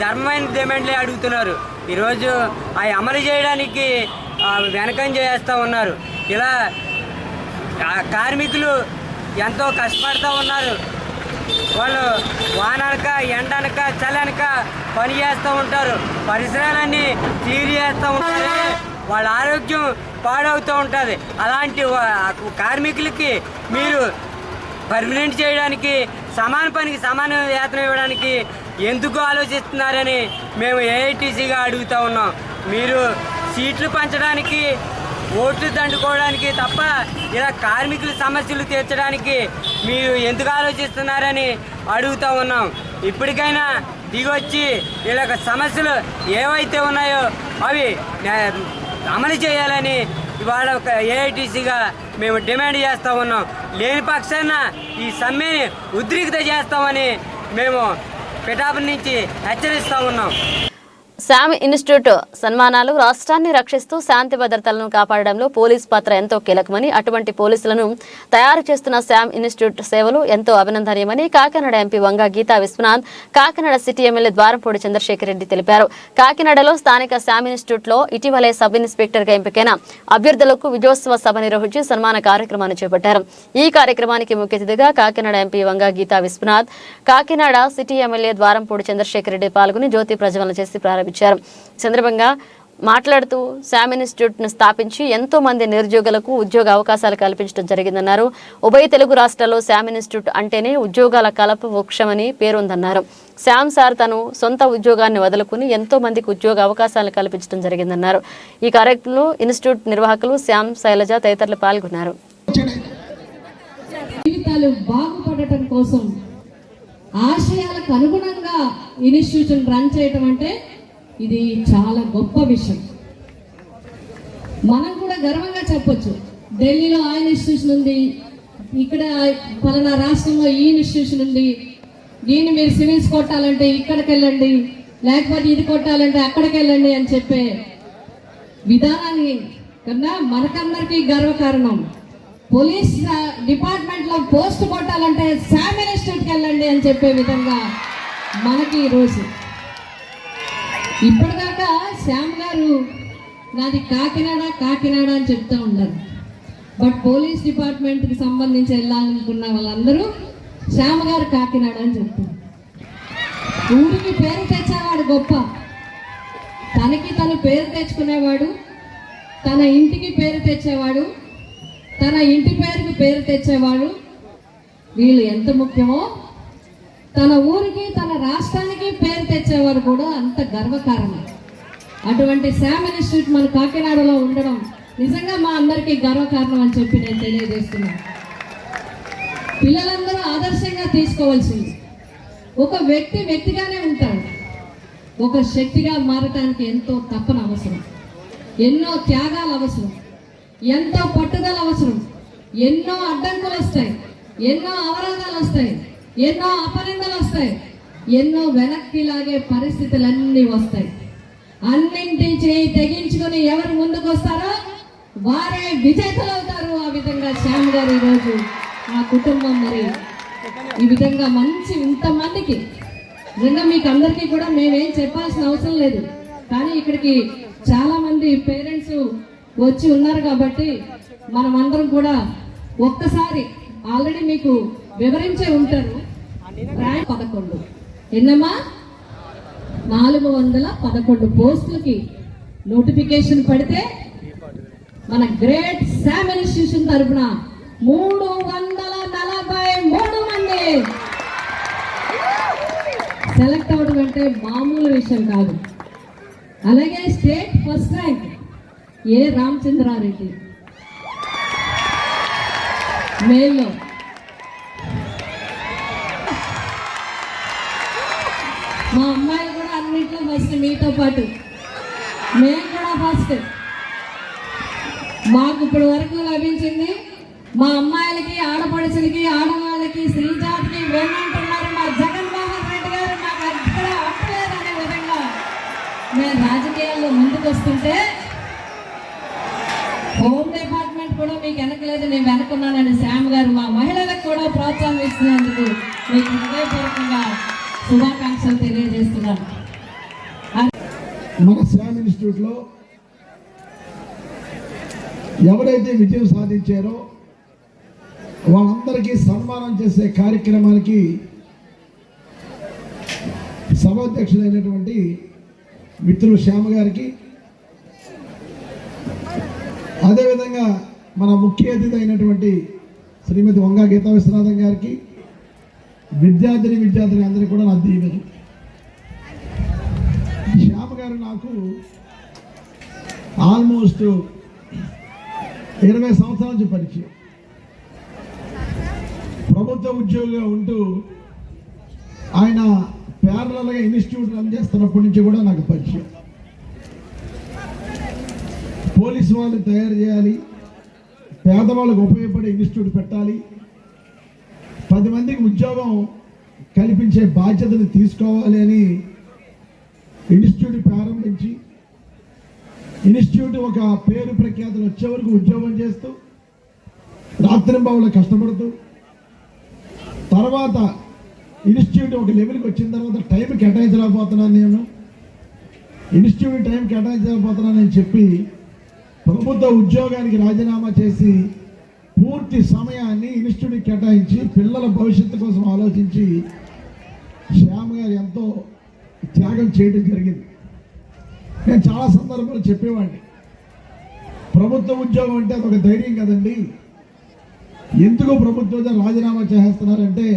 ధర్మమైన డిమాండ్లే అడుగుతున్నారు. ఈరోజు అవి అమలు చేయడానికి వెనకంజ చేస్తూ ఉన్నారు. ఇలా కార్మికులు ఎంతో కష్టపడుతూ ఉన్నారు. వాళ్ళు వాననక ఎండనక చలనక పని చేస్తూ ఉంటారు. పరిసరాలన్నీ క్లీన్ చేస్తూ ఉంటారు. వాళ్ళ ఆరోగ్యం పాడవుతూ ఉంటుంది. అలాంటి కార్మికులకి మీరు పర్మనెంట్ చేయడానికి, సమాన పనికి సమాన వేతనం ఇవ్వడానికి ఎందుకు ఆలోచిస్తున్నారని మేము ఏఐటీసీగా అడుగుతూ ఉన్నాం. మీరు సీట్లు పంచడానికి, ఓట్లు దండుకోవడానికి తప్ప ఇలా కార్మికుల సమస్యలు తీర్చడానికి మీరు ఎందుకు ఆలోచిస్తున్నారని అడుగుతూ ఉన్నాం. ఇప్పటికైనా దిగొచ్చి వీళ్ళ సమస్యలు ఏవైతే ఉన్నాయో అవి అమలు చేయాలని ఇవాళ ఏఐటీసీగా మేము డిమాండ్ చేస్తూ ఉన్నాం. లేని పక్షాన ఈ సమ్మెని ఉద్రిక్త చేస్తామని మేము పిఠాపురం నుంచి హెచ్చరిస్తూ ఉన్నాం. శామ్ ఇన్స్టిట్యూట్ సన్మానాలు రాష్ట్రాన్ని రక్షిస్తూ శాంతి భద్రతలను కాపాడడంలో పోలీస్ పాత్ర ఎంతో కీలకమని, అటువంటి పోలీసులను తయారు చేస్తున్న శామ్ ఇన్స్టిట్యూట్ సేవలు ఎంతో అభినందనీయమని కాకినాడ ఎంపీ వంగ గీతా విశ్వనాథ్, కాకినాడ సిటీ ఎమ్మెల్యే ద్వారంపూడి చంద్రశేఖర్ రెడ్డి తెలిపారు. కాకినాడలో స్థానిక శామ్ ఇన్స్టిట్యూట్ లో ఇటీవలే సబ్ ఇన్స్పెక్టర్ గా ఎంపికైన అభ్యర్థులకు విజయోత్సవ సభ నిర్వహించి సన్మాన కార్యక్రమాన్ని చేపట్టారు. ఈ కార్యక్రమానికి ముఖ్య అతిథిగా కాకినాడ ఎంపీ వంగ గీతా విశ్వనాథ్, కాకినాడ సిటీ ఎమ్మెల్యే ద్వారంపూడి చంద్రశేఖర్ రెడ్డి పాల్గొని జ్యోతి ప్రజ్వలన చేసి ప్రారంభించారు. సందర్భంగా మాట్లాడుతూ శామ్ ఇన్స్టిట్యూట్ ను స్థాపించి ఎంతో మంది నిరుద్యోగులకు ఉద్యోగ అవకాశాలు కల్పించడం జరిగిందన్నారు. ఉభయ తెలుగు రాష్ట్రాల్లో శామ్ ఇన్స్టిట్యూట్ అంటేనే ఉద్యోగాల కలప వృక్షమని పేరుందన్నారు. శామ్ సార్ తను సొంత ఉద్యోగాన్ని వదులుకుని ఎంతో మందికి ఉద్యోగ అవకాశాలు కల్పించడం జరిగిందన్నారు. ఈ కార్యక్రమంలో ఇన్స్టిట్యూట్ నిర్వాహకులు శ్యామ్, శైలజ తదితరులు పాల్గొన్నారు. జీవితాలు బాగుపడటం కోసం ఆశయాలకు అనుగుణంగా ఇన్స్టిట్యూషన్ రన్ చేయటం అంటే ఇది చాలా గొప్ప విషయం. మనం కూడా గర్వంగా చెప్పొచ్చు, ఢిల్లీలో ఆ ఇన్స్టిట్యూషన్ ఉంది, ఇక్కడ పలానా రాష్ట్రంలో ఈ ఇన్స్టిట్యూషన్ ఉంది, దీన్ని మీరు సివిల్స్ కొట్టాలంటే ఇక్కడికి వెళ్ళండి, లేకపోతే ఇది కొట్టాలంటే అక్కడికి వెళ్ళండి అని చెప్పే విధానాన్ని కన్నా మనకందరికీ గర్వకారణం. పోలీస్ డిపార్ట్మెంట్ లో పోస్ట్ కొట్టాలంటే శామ్ ఇన్స్టిట్యూట్కి వెళ్ళండి అని చెప్పే విధంగా మనకి ఈరోజు ఇప్పటిదాకా శ్యామ్ గారు నాది కాకినాడ అని చెప్తూ ఉన్నారు. బట్ పోలీస్ డిపార్ట్మెంట్కి సంబంధించి వెళ్ళాలనుకున్న వాళ్ళందరూ శ్యామ్ గారు కాకినాడ అని చెప్తారు. ఊరికి పేరు తెచ్చేవాడు గొప్ప, తనకి తను పేరు తెచ్చుకునేవాడు, తన ఇంటికి పేరు తెచ్చేవాడు, తన ఇంటి పేరుకి పేరు తెచ్చేవాడు. వీళ్ళు ఎంత ముఖ్యమో తన ఊరికి, తన రాష్ట్రానికి పేరు తెచ్చేవారు కూడా అంత గర్వకారణం. అటువంటి శామ్ ఇన్స్టిట్యూట్ మన కాకినాడలో ఉండడం నిజంగా మా అందరికీ గర్వకారణం అని చెప్పి నేను తెలియజేస్తున్నాను. పిల్లలందరూ ఆదర్శంగా తీసుకోవాల్సింది. ఒక వ్యక్తిగానే ఉంటాడు, ఒక శక్తిగా మారటానికి ఎంతో తపన అవసరం, ఎన్నో త్యాగాలు అవసరం, ఎంతో పట్టుదల అవసరం. ఎన్నో అడ్డంకులు వస్తాయి, ఎన్నో అవరోధాలు వస్తాయి, ఎన్నో అపనిందలు వస్తాయి, ఎన్నో వెనక్కి లాగే పరిస్థితులన్నీ వస్తాయి. అన్నింటి చేయి తెగించుకొని ఎవరు ముందుకు వస్తారో వారే విజేతలు అవుతారు. ఆ విధంగా శ్యామ్ గారు ఈరోజు ఆ కుటుంబం మరి ఈ విధంగా మంచి ఇంతమందికి నిజంగా మీకు అందరికీ కూడా మేమేం చెప్పాల్సిన అవసరం లేదు. కానీ ఇక్కడికి చాలా మంది పేరెంట్స్ వచ్చి ఉన్నారు కాబట్టి మనం అందరం కూడా ఒక్కసారి ఆల్రెడీ మీకు వివరించే ఉంటారు. ర్యాంక్ 11 ఎన్నమ్మా 411 పోస్టులకి నోటిఫికేషన్ పడితే మన గ్రేట్ శామ్ ఇన్స్టిట్యూషన్ తరఫున 343 మంది సెలెక్ట్ అవడం అంటే మామూలు విషయం కాదు. అలాగే స్టేట్ ఫస్ట్ ర్యాంక్ ఏ రామచంద్రారెడ్డి మేల్లో, మా అమ్మాయిలు కూడా అన్నింటిలో ఫస్ట్, మీతో పాటు మేము కూడా ఫస్ట్. మాకు ఇప్పటి వరకు లభించింది మా అమ్మాయిలకి, ఆడపడుచులకి, ఆడవాళ్ళకి, శ్రీజాతికి వెన్నంటున్నారు మా జగన్మోహన్ రెడ్డి గారు. మాకు ఎక్కడ అక్కలేదనే విధంగా మేము రాజకీయాల్లో ముందుకు వస్తుంటే హోమ్ డిపార్ట్మెంట్ కూడా మీకు వెనకలేదు, నేను వెనుకున్నానని శ్యామ్ గారు మా మహిళలకు కూడా ప్రోత్సాహం ఇస్తున్నందుకు మీకు హృదయపూర్వకంగా శుభాకాంక్షలు తెలియజేస్తున్నాను. మన శ్యామ్ ఇన్స్టిట్యూట్లో ఎవరైతే విజయం సాధించారో వాళ్ళందరికీ సన్మానం చేసే కార్యక్రమానికి సభాధ్యక్షులైనటువంటి మిత్రులు శ్యామ గారికి, అదేవిధంగా మన ముఖ్య అతిథి అయినటువంటి శ్రీమతి వంగా గీతా విశ్వనాథం గారికి, విద్యార్థిని అందరికీ కూడా నా దీవెనలు. శ్యామ గారు నాకు ఆల్మోస్ట్ 20 సంవత్సరాల నుంచి పరిచయం. ప్రభుత్వ ఉద్యోగిగా ఉంటూ ఆయన ప్యారలల్గా ఇన్స్టిట్యూట్ రన్ చేస్తున్నప్పటి నుంచి కూడా నాకు పరిచయం. పోలీసు వాళ్ళు తయారు చేయాలి, పేదవాళ్ళకు ఉపయోగపడే ఇన్స్టిట్యూట్ పెట్టాలి, 10 మందికి ఉద్యోగం కల్పించే బాధ్యతను తీసుకోవాలి అని ఇన్స్టిట్యూట్ ప్రారంభించి ఇన్స్టిట్యూట్ ఒక పేరు ప్రఖ్యాతులు వచ్చే వరకు ఉద్యోగం చేస్తూ రాత్రింబవళ్ళు కష్టపడుతూ, తర్వాత ఇన్స్టిట్యూట్ ఒక లెవెల్కి వచ్చిన తర్వాత టైం కేటాయించలేకపోతున్నాను, నేను ఇన్స్టిట్యూట్ టైం కేటాయించలేకపోతున్నానని చెప్పి ప్రభుత్వ ఉద్యోగానికి రాజీనామా చేసి పూర్తి సమయాన్ని ఇన్స్టిట్యూట్కి కేటాయించి పిల్లల భవిష్యత్తు కోసం ఆలోచించి శ్యామ్ గారు ఎంతో త్యాగం చేయడం జరిగింది. నేను చాలా సందర్భాలు చెప్పేవాడిని, ప్రభుత్వ ఉద్యోగం అంటే అదొక ధైర్యం కదండి, ఎందుకు ప్రభుత్వ రాజీనామా చేస్తున్నారంటే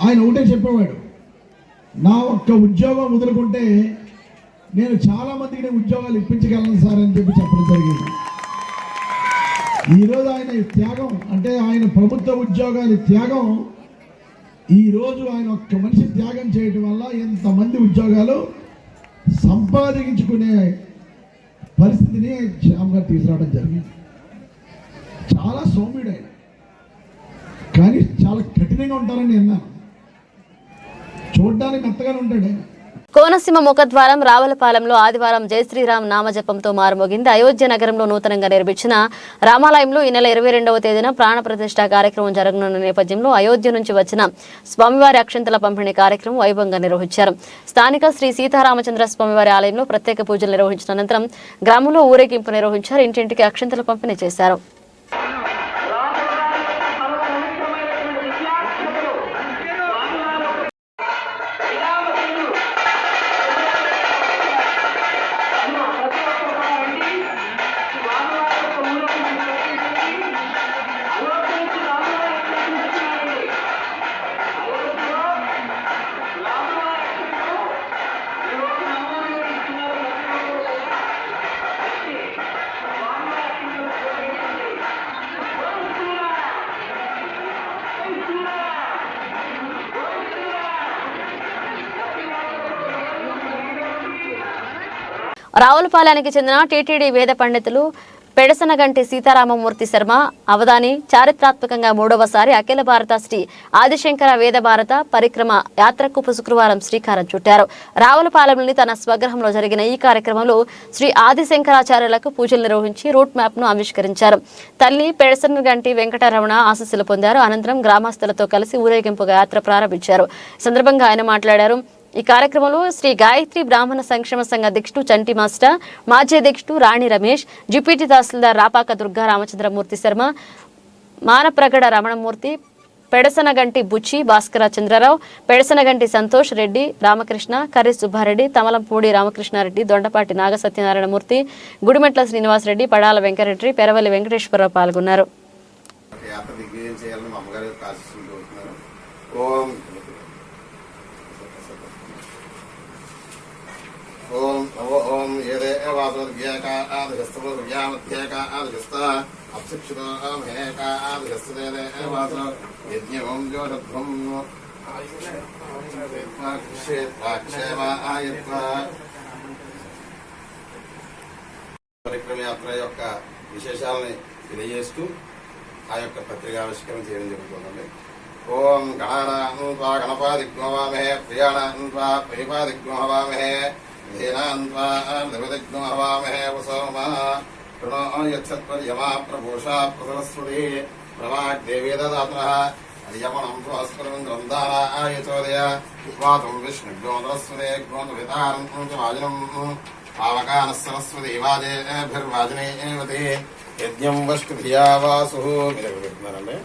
ఆయన ఒకటే చెప్పేవాడు, నా ఒక్క ఉద్యోగం వదులుకుంటే నేను చాలా మందికి నేను ఉద్యోగాలు ఇప్పించగలను సార్ అని చెప్పి చెప్పడం జరిగింది. ఈరోజు ఆయన త్యాగం అంటే ఆయన ప్రభుత్వ ఉద్యోగాల త్యాగం, ఈరోజు ఆయన ఒక్క మనిషి త్యాగం చేయడం వల్ల ఎంతమంది ఉద్యోగాలు సంపాదించుకునే పరిస్థితిని శ్యామ్ గారు తీసుకురావడం జరిగింది. చాలా సౌమ్యుడు ఆయన, కానీ చాలా కఠినంగా ఉంటారని విన్నాను. చూడ్డానికి మెత్తగానే ఉంటాడు ఆయన. కోనసీమ ముఖద్వారం రావులపాలెంలో ఆదివారం జై శ్రీరామ్ నామజపంతో మారుమోగింది. అయోధ్య నగరంలో నూతనంగా నిర్మించిన రామాలయంలో ఈ నెల 22వ తేదీన ప్రాణ ప్రతిష్ఠ కార్యక్రమం జరగనున్న నేపథ్యంలో అయోధ్య నుంచి వచ్చిన స్వామివారి అక్షంతల పంపిణీ కార్యక్రమం వైభవంగా నిర్వహించారు. స్థానిక శ్రీ సీతారామచంద్ర స్వామివారి ఆలయంలో ప్రత్యేక పూజలు నిర్వహించిన అనంతరం గ్రామంలో ఊరేగింపు నిర్వహించారు. ఇంటింటికి అక్షంతల పంపిణీ చేశారు. రావులపాలెనికి చెందిన టీటీడీ వేద పండితులు పెడసనగంటి సీతారామమూర్తి శర్మ అవధాని చారిత్రాత్మకంగా 3వసారి అఖిల భారత శ్రీ ఆదిశంకర వేద భారత పరిక్రమ యాత్రకు శుక్రవారం శ్రీకారం చుట్టారు. రావులపాలెంలోని తన స్వగృహంలో జరిగిన ఈ కార్యక్రమంలో శ్రీ ఆదిశంకరాచార్యులకు పూజలు నిర్వహించి రూట్ మ్యాప్ ను ఆవిష్కరించారు. తల్లి పెడసనగంటి వెంకటరమణ ఆశీస్సులు పొందారు. అనంతరం గ్రామస్తులతో కలిసి ఊరేగింపుగా యాత్ర ప్రారంభించారు. ఈ సందర్భంగా ఆయన మాట్లాడారు. ఈ కార్యక్రమంలో శ్రీ గాయత్రి బ్రాహ్మణ సంక్షేమ సంఘ అధ్యక్షుడు చంటి మాస్టర్, మాజీ అధ్యక్షుడు రాణి రమేష్, డిప్యూటీ తహసీల్దార్ రాపాక దుర్గా రామచంద్రమూర్తి శర్మ, మానప్రగడ రమణమూర్తి, పెడసనగంటి బుచ్చి భాస్కర చంద్రరావు, పెడసనగంటి సంతోష్ రెడ్డి, రామకృష్ణ, కర్రి సుబ్బారెడ్డి, తమలంపూడి రామకృష్ణారెడ్డి, దొండపాటి నాగ సత్యనారాయణమూర్తి, గుడిమెట్ల శ్రీనివాసరెడ్డి, పడాల వెంకటరెడ్డి, పెరవల్లి వెంకటేశ్వరరావు పాల్గొన్నారు. ఓం నమో ఓం ఏదే వాసోద్వ్యాకా ఆదిగస్తమోద్వ్యామధ్యాకా ఆదిగస్త అప్సిక్షుతో మహేకా ఆదిగస్తదేదే వాసో యజ్ఞం జ్యోషధ్వం పరిక్రమయాత్ర యొక్క విశేషాలని తెలియజేస్తూ ఆ యొక్క పత్రికావిష్కరణ చేయడం జరుగుతుందండి. ఓం గణానాన్వా గణపాదిగ్నోవామహే ప్రియాణాన్వా ప్రియపాదిగ్నోవామహే ధీనాన్వా నివదిగ్నోవామహే వసోమా ప్రణో యచ్చత్వర్యమా ప్రభూషా ప్రసరస్వతి ప్రవాగ్దేవీ దదాతనః అర్యమణం స్వస్కరం గ్రంథానాయచోదయ వాతం విష్ణుగ్నోదరస్వతే గ్నోదవితారం చ వాజనం పావకానః సరస్వతి వాజేభిర్వాజనేవతి యజ్ఞం వష్టు ధియా వాసుః పెడుతున్నారండి.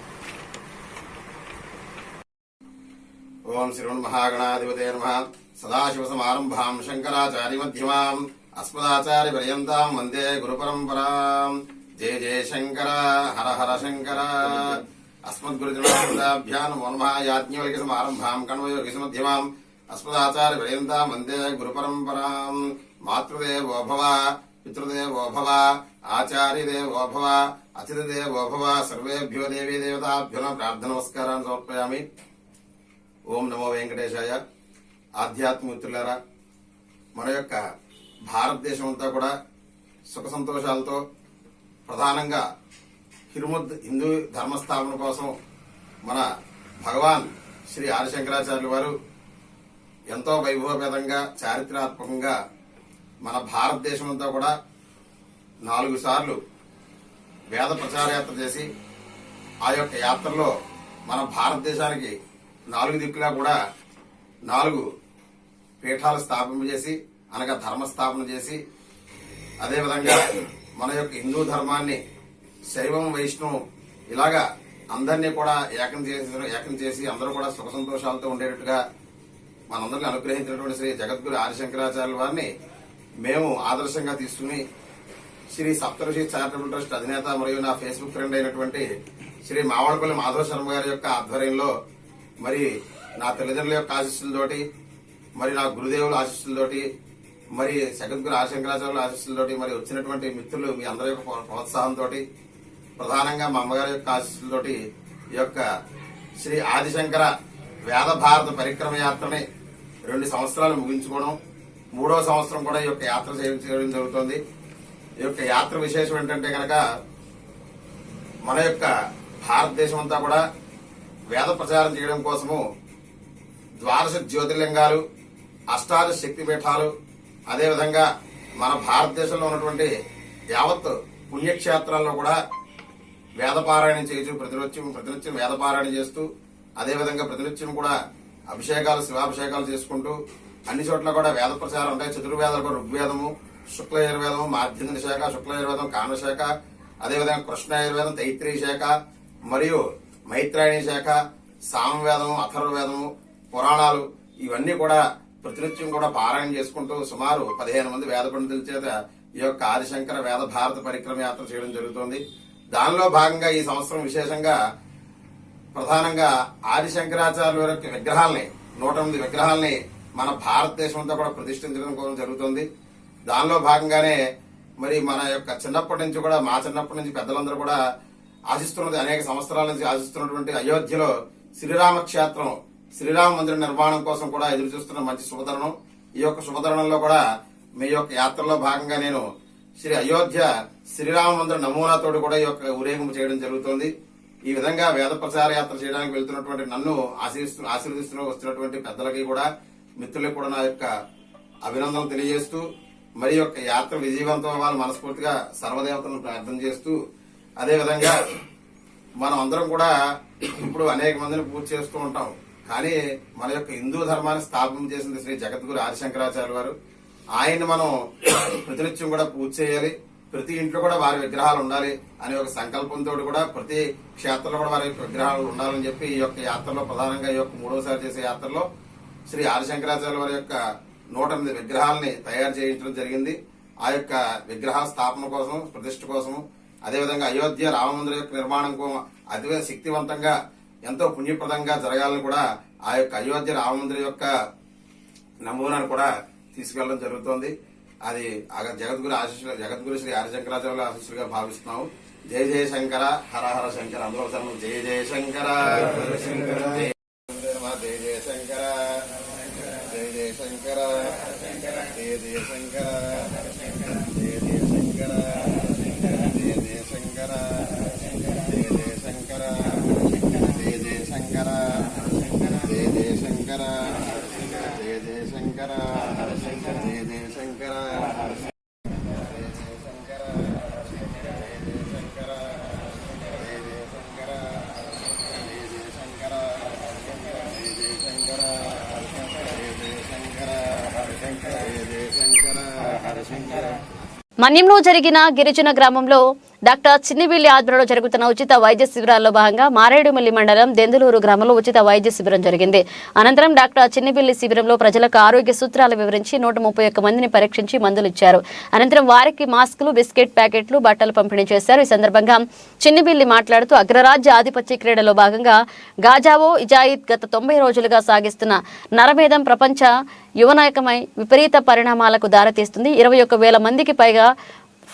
ఓం శ్రీమన్మహాగణాధిపతే నమః. సదాశివసమారంభాం శంకరాచార్యమధ్యమాం అస్మదాచార్యపర్యంతాం వందే గురుపరంపరాం. జయ జయ శంకర హర హర శంకర. అస్మద్గురుజనాభ్యాం నమో నమః. యాజ్ఞవల్క్య సమారంభాం కణ్వయోగి మధ్యమాం అస్మదాచార్యపర్యంతాం వందే గురుపరంపరాం. మాతృదేవో భవ, పితృదేవో భవ, ఆచార్యదేవో భవ, అతిథిదేవో భవ. సర్వేభ్యో దేవీ దేవతాభ్యో ప్రార్థన నమస్కారాన్ని సమర్పయామి. ఓం నమో వెంకటేశాయ. ఆధ్యాత్మికులారా, మన యొక్క భారతదేశం అంతా కూడా సుఖ సంతోషాలతో, ప్రధానంగా హిందూ ధర్మస్థాపన కోసం మన భగవాన్ శ్రీ ఆదిశంకరాచార్యుల వారు ఎంతో వైభవపేతంగా చారిత్రాత్మకంగా మన భారతదేశం అంతా కూడా 4 సార్లు వేద ప్రచార యాత్ర చేసి ఆ యొక్క యాత్రలో మన భారతదేశానికి 4 దిక్కులా కూడా 4 పీఠాలు స్థాపింపజేసి, అనగా ధర్మస్థాపన చేసి, అదేవిధంగా మన యొక్క హిందూ ధర్మాన్ని శైవం వైష్ణవం ఇలాగా అందరినీ కూడా ఏకం చేసి అందరూ కూడా సుఖ సంతోషాలతో ఉండేటట్టుగా మనందరినీ అనుగ్రహించినటువంటి శ్రీ జగద్గురు ఆదిశంకరాచార్యుల వారిని మేము ఆదర్శంగా తీసుకుని శ్రీ సప్తఋషి చారిటబుల్ ట్రస్ట్ అధినేత మరియు నా ఫేస్బుక్ ఫ్రెండ్ అయినటువంటి శ్రీ మావడపల్లి మాధవ శర్మ గారి యొక్క ఆధ్వర్యంలో, మరి నా తల్లిదండ్రుల యొక్క ఆశీస్సులతోటి, మరి నా గురుదేవుల ఆశీస్సులతోటి, మరి జగద్గురు ఆదిశంకరాచార్యుల ఆశీస్సులతోటి, మరి వచ్చినటువంటి మిత్రులు మీ అందరి యొక్క ప్రోత్సాహంతో, ప్రధానంగా మా అమ్మగారి యొక్క ఆశీస్సులతోటి ఈ యొక్క శ్రీ ఆదిశంకర వేద భారత పరిక్రమ యాత్రని 2 సంవత్సరాలు ముగించుకోవడం, 3వ సంవత్సరం కూడా ఈ యొక్క యాత్ర చేయడం జరుగుతోంది. ఈ యొక్క యాత్ర విశేషం ఏంటంటే కనుక మన యొక్క భారతదేశం అంతా కూడా వేద ప్రచారం చేయడం కోసము 12 జ్యోతిర్లింగాలు, 8 శక్తిపీఠాలు, అదేవిధంగా మన భారతదేశంలో ఉన్నటువంటి యావత్ పుణ్యక్షేత్రాల్లో కూడా వేదపారాయణం చేయొచ్చు. ప్రతినిత్యం వేదపారాయణ చేస్తూ, అదేవిధంగా ప్రతినిత్యం కూడా అభిషేకాలు, శివాభిషేకాలు చేసుకుంటూ అన్ని చోట్ల కూడా వేద ప్రచారం ఉంటాయి. చతుర్వేదాలు, ఋగ్వేదము, శుక్లయర్వేదము, మాధ్యమిక శాఖ, శుక్లయర్వేదం, కామశాఖ, అదేవిధంగా కృష్ణాయుర్వేదం, తైత్రీయ శాఖ, మరియు మైత్రాయణి శాఖ, సామవేదము, అథర్వవేదము, పురాణాలు, ఇవన్నీ కూడా ప్రతినిత్యం కూడా పారాయణ చేసుకుంటూ సుమారు 15 మంది వేద పండితుల చేత ఈ యొక్క ఆదిశంకర వేద భారత పరిక్రమ యాత్ర చేయడం జరుగుతోంది. దానిలో భాగంగా ఈ సంవత్సరం విశేషంగా ప్రధానంగా ఆదిశంకరాచార్యుల యొక్క విగ్రహాల్ని 108 విగ్రహాల్ని మన భారతదేశం అంతా కూడా ప్రతిష్ఠించడం జరుగుతుంది. దానిలో భాగంగానే మరి మన యొక్క చిన్నప్పటి నుంచి కూడా, మా చిన్నప్పటి నుంచి పెద్దలందరూ కూడా ఆశిస్తున్నది, అనేక సంవత్సరాల నుంచి ఆశిస్తున్నటువంటి అయోధ్యలో శ్రీరామ క్షేత్రం, శ్రీరామ మందిర నిర్మాణం కోసం కూడా ఎదురు చూస్తున్న మంచి శుభతరుణం. ఈ యొక్క శుభతరుణంలో కూడా మీ యొక్క యాత్రలో భాగంగా నేను శ్రీ అయోధ్య శ్రీరామ మందిర నమూనాతోటి కూడా ఈ యొక్క ఊరేగింపు చేయడం జరుగుతుంది. ఈ విధంగా వేద ప్రచార యాత్ర చేయడానికి వెళ్తున్నటువంటి నన్ను ఆశీర్వదిస్తూ వస్తున్నటువంటి పెద్దలకి కూడా మిత్రులకు కూడా నా యొక్క అభినందనలు తెలియజేస్తూ మరి యొక్క యాత్ర విజయవంతం అవ్వాలని మనస్ఫూర్తిగా సర్వదేవతలను ప్రార్థన చేస్తూ అదేవిధంగా మనం అందరం కూడా ఇప్పుడు అనేక మందిని పూజ చేస్తూ ఉంటాం. కానీ మన యొక్క హిందూ ధర్మాన్ని స్థాపన చేసింది శ్రీ జగద్గురు ఆదిశంకరాచార్య వారు. ఆయన్ని మనం ప్రతినిత్యం కూడా పూజ చేయాలి. ప్రతి ఇంట్లో కూడా వారి విగ్రహాలు ఉండాలి అనే ఒక సంకల్పంతో కూడా ప్రతి క్షేత్రంలో కూడా వారి విగ్రహాలు ఉండాలని చెప్పి ఈ యొక్క యాత్రలో ప్రధానంగా ఈ యొక్క 3వసారి చేసే యాత్రలో శ్రీ ఆదిశంకరాచార్య వారి యొక్క 108 విగ్రహాలని తయారు చేయించడం జరిగింది. ఆ యొక్క విగ్రహాల స్థాపన కోసం, ప్రతిష్ఠ కోసం, అదేవిధంగా అయోధ్య రామమందిర యొక్క నిర్మాణం అతి శక్తివంతంగా ఎంతో పుణ్యప్రదంగా జరగాలని కూడా ఆ యొక్క అయోధ్య రామమందిర యొక్క నమూనాను కూడా తీసుకెళ్లడం జరుగుతోంది. అది జగద్గురు శ్రీ ఆదిశంకరాచార్యుల ఆశీస్సులుగా భావిస్తున్నాము. జయ జయ శంకర, హర హర శంకర. అందులో జయ జయ శంకర, జయ శంకర, జయ జయ శంకర, జయ జయ శంకర, జయ జయ శంకర, జయ జయ శంకర, జయ జయ శంకర, జయ జయ శంకర, జయ జయ శంకర, జయ జయ శంకర, జయ జయ శంకర, జయ జయ శంకర. మన్యంలో జరిగిన గిరిజన గ్రామంలో డాక్టర్ చిన్నివిల్లి ఆధ్వర్యంలో జరుగుతున్న ఉచిత వైద్య శిబిరాల్లో భాగంగా మారేడుమిల్లి మండలం దెందులూరు గ్రామంలో ఉచిత వైద్య శిబిరం జరిగింది. అనంతరం డాక్టర్ చిన్నివిల్లి శిబిరంలో ప్రజలకు ఆరోగ్య సూత్రాలు వివరించి 131 మందిని పరీక్షించి మందులు ఇచ్చారు. అనంతరం వారికి మాస్కులు, బిస్కెట్ ప్యాకెట్లు, బట్టలు పంపిణీ చేశారు. ఈ సందర్భంగా చిన్నివిల్లి మాట్లాడుతూ అగ్రరాజ్య ఆధిపత్య క్రీడలో భాగంగా గాజావో ఇజాయిద్ గత 90 రోజులుగా సాగిస్తున్న నరమేధం ప్రపంచ యువనాయకమై విపరీత పరిణామాలకు దారితీస్తుంది. 21,000 మందికి పైగా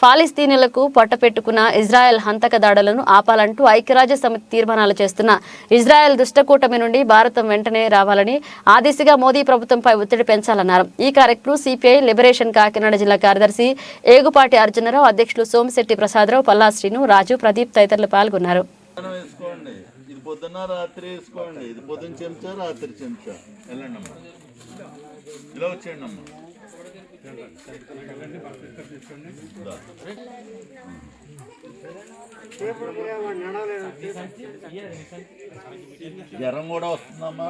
ఫాలిస్తీనులకు పట్టపెట్టుకున్న ఇజ్రాయెల్ హంతక దాడులను ఆపాలంటూ ఐక్యరాజ్య సమితి తీర్మానాలు చేస్తున్న ఇజ్రాయెల్ దుష్టకూటమి నుండి భారతం వెంటనే రావాలని ఆ దిశగా మోదీ ప్రభుత్వంపై ఒత్తిడి పెంచాలన్నారు. ఈ కార్యక్రమంలో సిపిఐ లిబరేషన్ కాకినాడ జిల్లా కార్యదర్శి ఏగుపాటి అర్జునరావు, అధ్యక్షులు సోమిశెట్టి ప్రసాదరావు, పల్లా శ్రీను, రాజు, ప్రదీప్ తదితరులు పాల్గొన్నారు. పొద్దున్న రాత్రి వేసుకోండి. ఇది పొద్దున్న చెంచా, రాత్రి చెంచా. వెళ్ళండి అమ్మా, ఇలా వచ్చేయండి అమ్మా. జ్వరం కూడా వస్తుందమ్మా.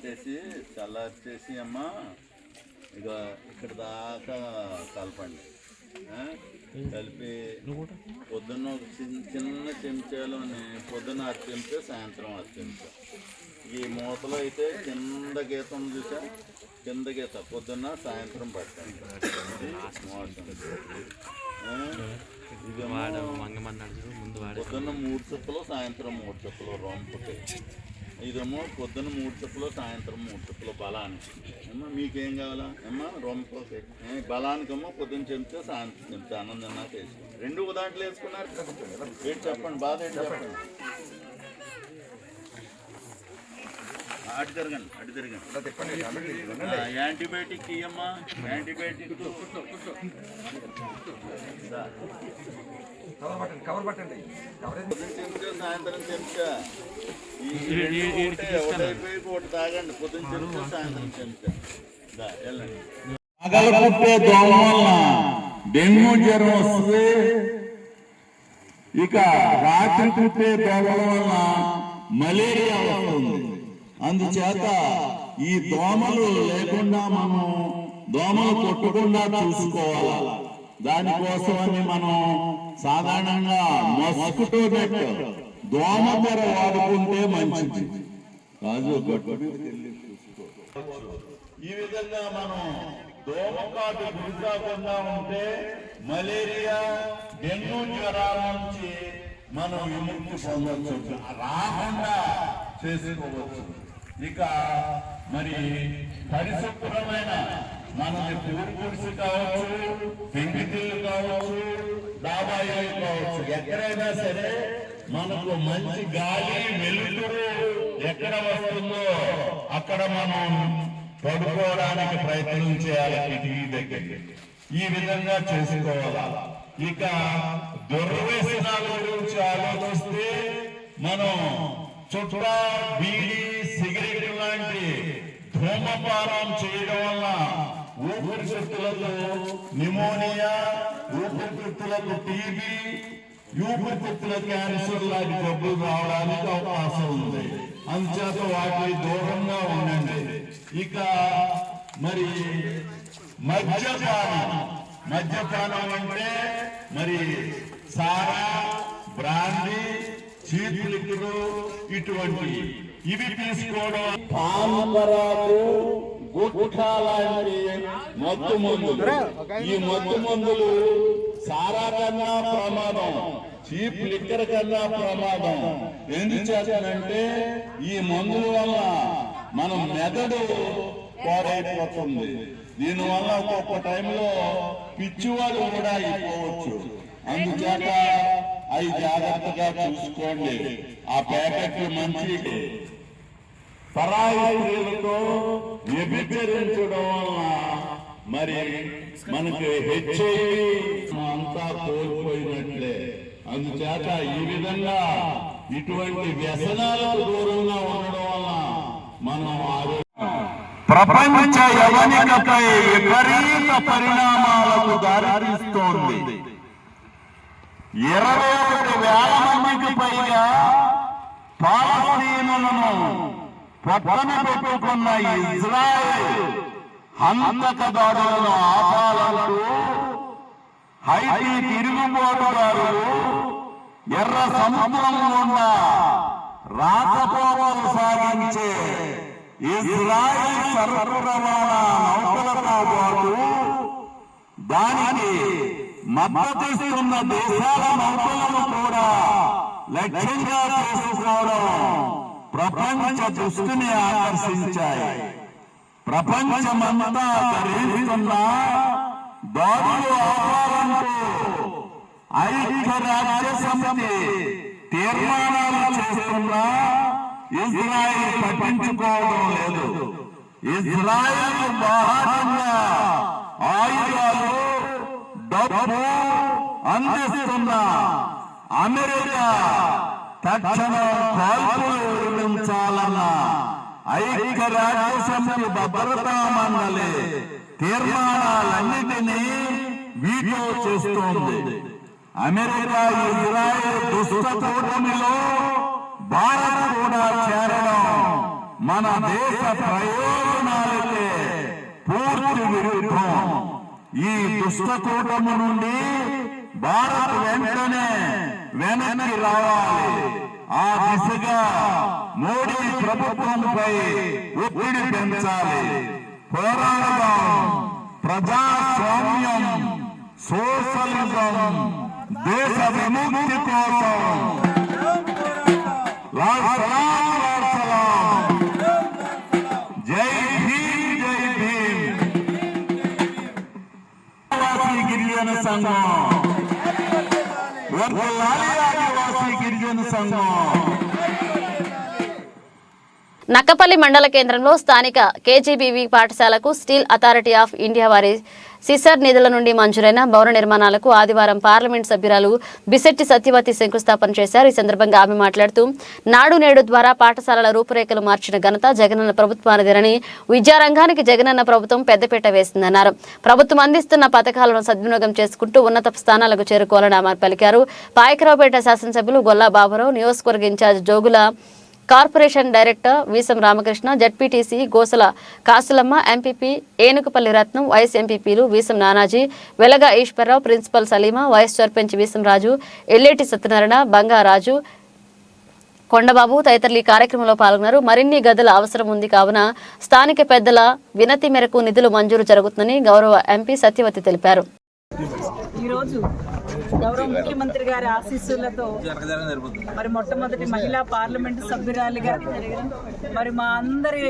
చేసి చల్లార్చేసి అమ్మా ఇక ఇక్కడ దాకా కలపండి. కలిపి పొద్దున్న ఒక చిన్న చెంచాలోని పొద్దున్న 6 చెంచా, సాయంత్రం 6 చెంచా. ఈ మూతలో అయితే కింద గీత ఉంది చూసా, కింద గీత పొద్దున్న సాయంత్రం పట్టండి. ఇది పొద్దున్న 3 చుక్కలు, సాయంత్రం 3 చుక్కలు రొంపుకి. ఇదేమో పొద్దున్న 3 చుక్కలు, సాయంత్రం 3 చుక్కలు బలానికి. అమ్మా మీకేం కావాలా అమ్మా? రొంపుకి బలానికమ్మా పొద్దున్న చెంచా, సాయంత్రం చెంచా. అన్నం తిన్నాక వేసుకోండి. 2 దాంట్లో వేసుకున్నారు. ఏంటి చెప్పండి, బాధ ఏంటి చెప్పండి. అటు తిరగండి, అటు తిరగండి. యాంటీబయాటిక్ ఇయ్యమ్మా, యాంటీబయాటిక్ చెంచా, సాయంత్రం చెంచా. ఒకటైపోయి ఒకటి తాగండి. పొద్దున్న చెంచా, సాయంత్రం చెంచా. వెళ్ళండి. పగలు కుట్టే దోమ వల్ల డెంగ్యూ జ్వరం వస్తుంది. ఇక రాత్రి కుట్టే దోమల వల్ల మలేరియా వస్తుంది. అందుచేత ఈ దోమలు లేకుండా మనం దోమలు కొట్టకుండా చూసుకోవాలి. దానికోసమని మనం సాధారణంగా మస్కిటో నెట్, దోమ తెర వాడుకుంటే మంచిది. రాజు ఈ విధంగా మనం దోమకాటు గురి కాకుండా ఉంటే మలేరియా, డెంగ్యూ జ్వరాల నుంచి మనం విముక్తి పొందవచ్చు, రాకుండా చేసుకోవచ్చు. ఇక మరి పరిశుభ్రమైన మనకి పూరి గుడిసి కావచ్చు, పెంకిటిల్లు కావచ్చు, డాబాయిలు కావచ్చు, ఎక్కడైనా సరే మనకు మంచి గాలి, వెలుతురు ఎక్కడ వస్తుందో అక్కడ మనం పడుకోవడానికి ప్రయత్నం చేయాలి కిటికీ దగ్గర. ఈ విధంగా చేసుకోవాలా. ఇక దుర్వ్యసనాల గురించి ఆలోచిస్తే మనం చుట్ట, బీడి, సిగరెట్ లాంటి ధూమపానం చేయడం వల్ల ఊపిరితిత్తులకు నిమోనియా, ఊపిరితిత్తులకు టీబీ, ఊపిరితిత్తుల క్యాన్సర్ లాంటి జబ్బులు రావడానికి అవకాశం ఉంది. అందుచేత వాటికి దూరంగా ఉండండి. ఇక మరి మద్యపానం అంటే మరి సారా, బ్రాండీ, చీప్ లిక్కరు ఇటువంటి ఇవి తీసుకోవడం, పాన్పరాకు, గుట్కా లాంటి మత్తు మందులు. ఈ మత్తు మందులు సారా కన్నా ప్రమాదం, చీప్ లిక్కర్ కన్నా ప్రమాదం. ఎందుచేతనంటే ఈ మందుల వల్ల మనం మెదడు పాడైపోతుంది. దీనివల్ల ఒక్కొక్క టైంలో పిచ్చివాళ్ళు కూడా అయిపోవచ్చు. అందుచేత అవి జాగ్రత్తగా చూసుకోండి. ఆ ప్యాకెట్లు మంచి పరాయి స్త్రీలతో వ్యభిచరించడం వల్ల మరి మనకి హెచ్ఐవి అంతా కోల్పోయినట్లే. అందుచేత ఈ విధంగా ఇటువంటి వ్యసనాలకు దూరంగా ఉండడం వల్ల మనం ప్రపంచ యవనికపై విపరీత పరిణామాలకు దారితీస్తోంది. 21,000 మందికి పైగా పాలస్తీనులను పట్టణ పెట్టుకున్న ఇజ్రాయెల్ హంతక దాడులను ఆపాలంటూ హైటీ తిరుగుబాటుదారులు ఎర్ర సముద్రం గుండా రాకపోకలు సాగించే ఇజ్రాయెల్ సరుకు రవాణా నౌకలతో పాటు దానికి మద్దతిస్తున్న దేశాల నౌకలను కూడా లక్ష్యంగా చేసుకోవడం ప్రపంచ దృష్టిని ఆకర్షించాయి. ప్రపంచమంతా జరుగుతున్న దాడులు ఆపాలంటూ ఐక్యరాజ్యసమితి తీర్మానాలు చేస్తున్నా ఇజ్రాయెల్ పట్టించుకోవడం లేదు. ఇజ్రాయెల్ బాహ్యంగా ఆయుధాలు, డబ్బు అందిస్తున్న అమెరికా తక్షణం కాల్పులు విరమించాలన్న ఐక్యరాజ్యసమితి భద్రతా మండలి తీర్మానాలన్నిటినీ వీటో చేస్తోంది. అమెరికా ఇజ్రాయెల్ దుష్ట కూటమిలో భారత్ కూడా చేరడం మన దేశ ప్రయోజనాలకే పూర్తి విరుద్ధం. ఈ దుష్ట కూటమి నుండి భారత్ వెంటనే వెనక్కి రావాలి. ఆ దిశగా మోడీ ప్రభుత్వంపై ఒత్తిడి పెంచాలి. పోరాడదాం. ప్రజాస్వామ్యం, సోషలిజం, దేశ విముక్తి కోసం. లాల్ సలాం, లాల్ సలాం. జై భీమ్, జై భీమ్. ఆదివాసీ గిరిజన సంఘం వర్ధిల్లాలి. ఆదివాసీ గిరిజన సంఘం. నక్కపల్లి మండల కేంద్రంలో స్థానిక కేజీబీవీ పాఠశాలకు స్టీల్ అథారిటీ ఆఫ్ ఇండియా వారి సిసర్ నిధుల నుండి మంజూరైన భవన నిర్మాణాలకు ఆదివారం పార్లమెంట్ సభ్యురాలు బిశెట్టి సత్యవతి శంకుస్థాపన చేశారు. ఈ సందర్భంగా ఆమె మాట్లాడుతూ నాడు నేడు ద్వారా పాఠశాలల రూపురేఖలు మార్చిన ఘనత జగనన్న ప్రభుత్వానిదేనని, విద్యారంగానికి జగనన్న ప్రభుత్వం పెద్దపీట వేసిందన్నారు. ప్రభుత్వం అందిస్తున్న పథకాలను సద్వినియోగం చేసుకుంటూ ఉన్నత స్థానాలకు చేరుకోవాలని ఆమె పలికారు. పాయకరావుపేట శాసనసభ్యులు గొల్లా బాబురావు, నియోజకవర్గ incharge Jogula corporation director Veesam Ramakrishna, ZPTC Gosala Kasulamma, MPP Enugupalli Ratnam, vice ఎంపీపీలు వీసం నానాజీ, వెలగ ఈశ్వరరావు, ప్రిన్సిపల్ సలీమా, వైస్ సర్పంచ్ వీసం రాజు, ఎల్లేటి సత్యనారాయణ, బంగారాజు, కొండబాబు తదితరులు ఈ కార్యక్రమంలో పాల్గొన్నారు. మరిన్ని గదుల అవసరం ఉంది కావున స్థానిక పెద్దల వినతి మేరకు నిధులు మంజూరు జరుగుతుందని గౌరవ ఎంపీ సత్యవతి తెలిపారు. ఈరోజు గౌరవ ముఖ్యమంత్రి గారి ఆశీస్సులతో మరి మొట్టమొదటి మహిళా పార్లమెంటు సభ్యురాలిగా మరి మా అందరి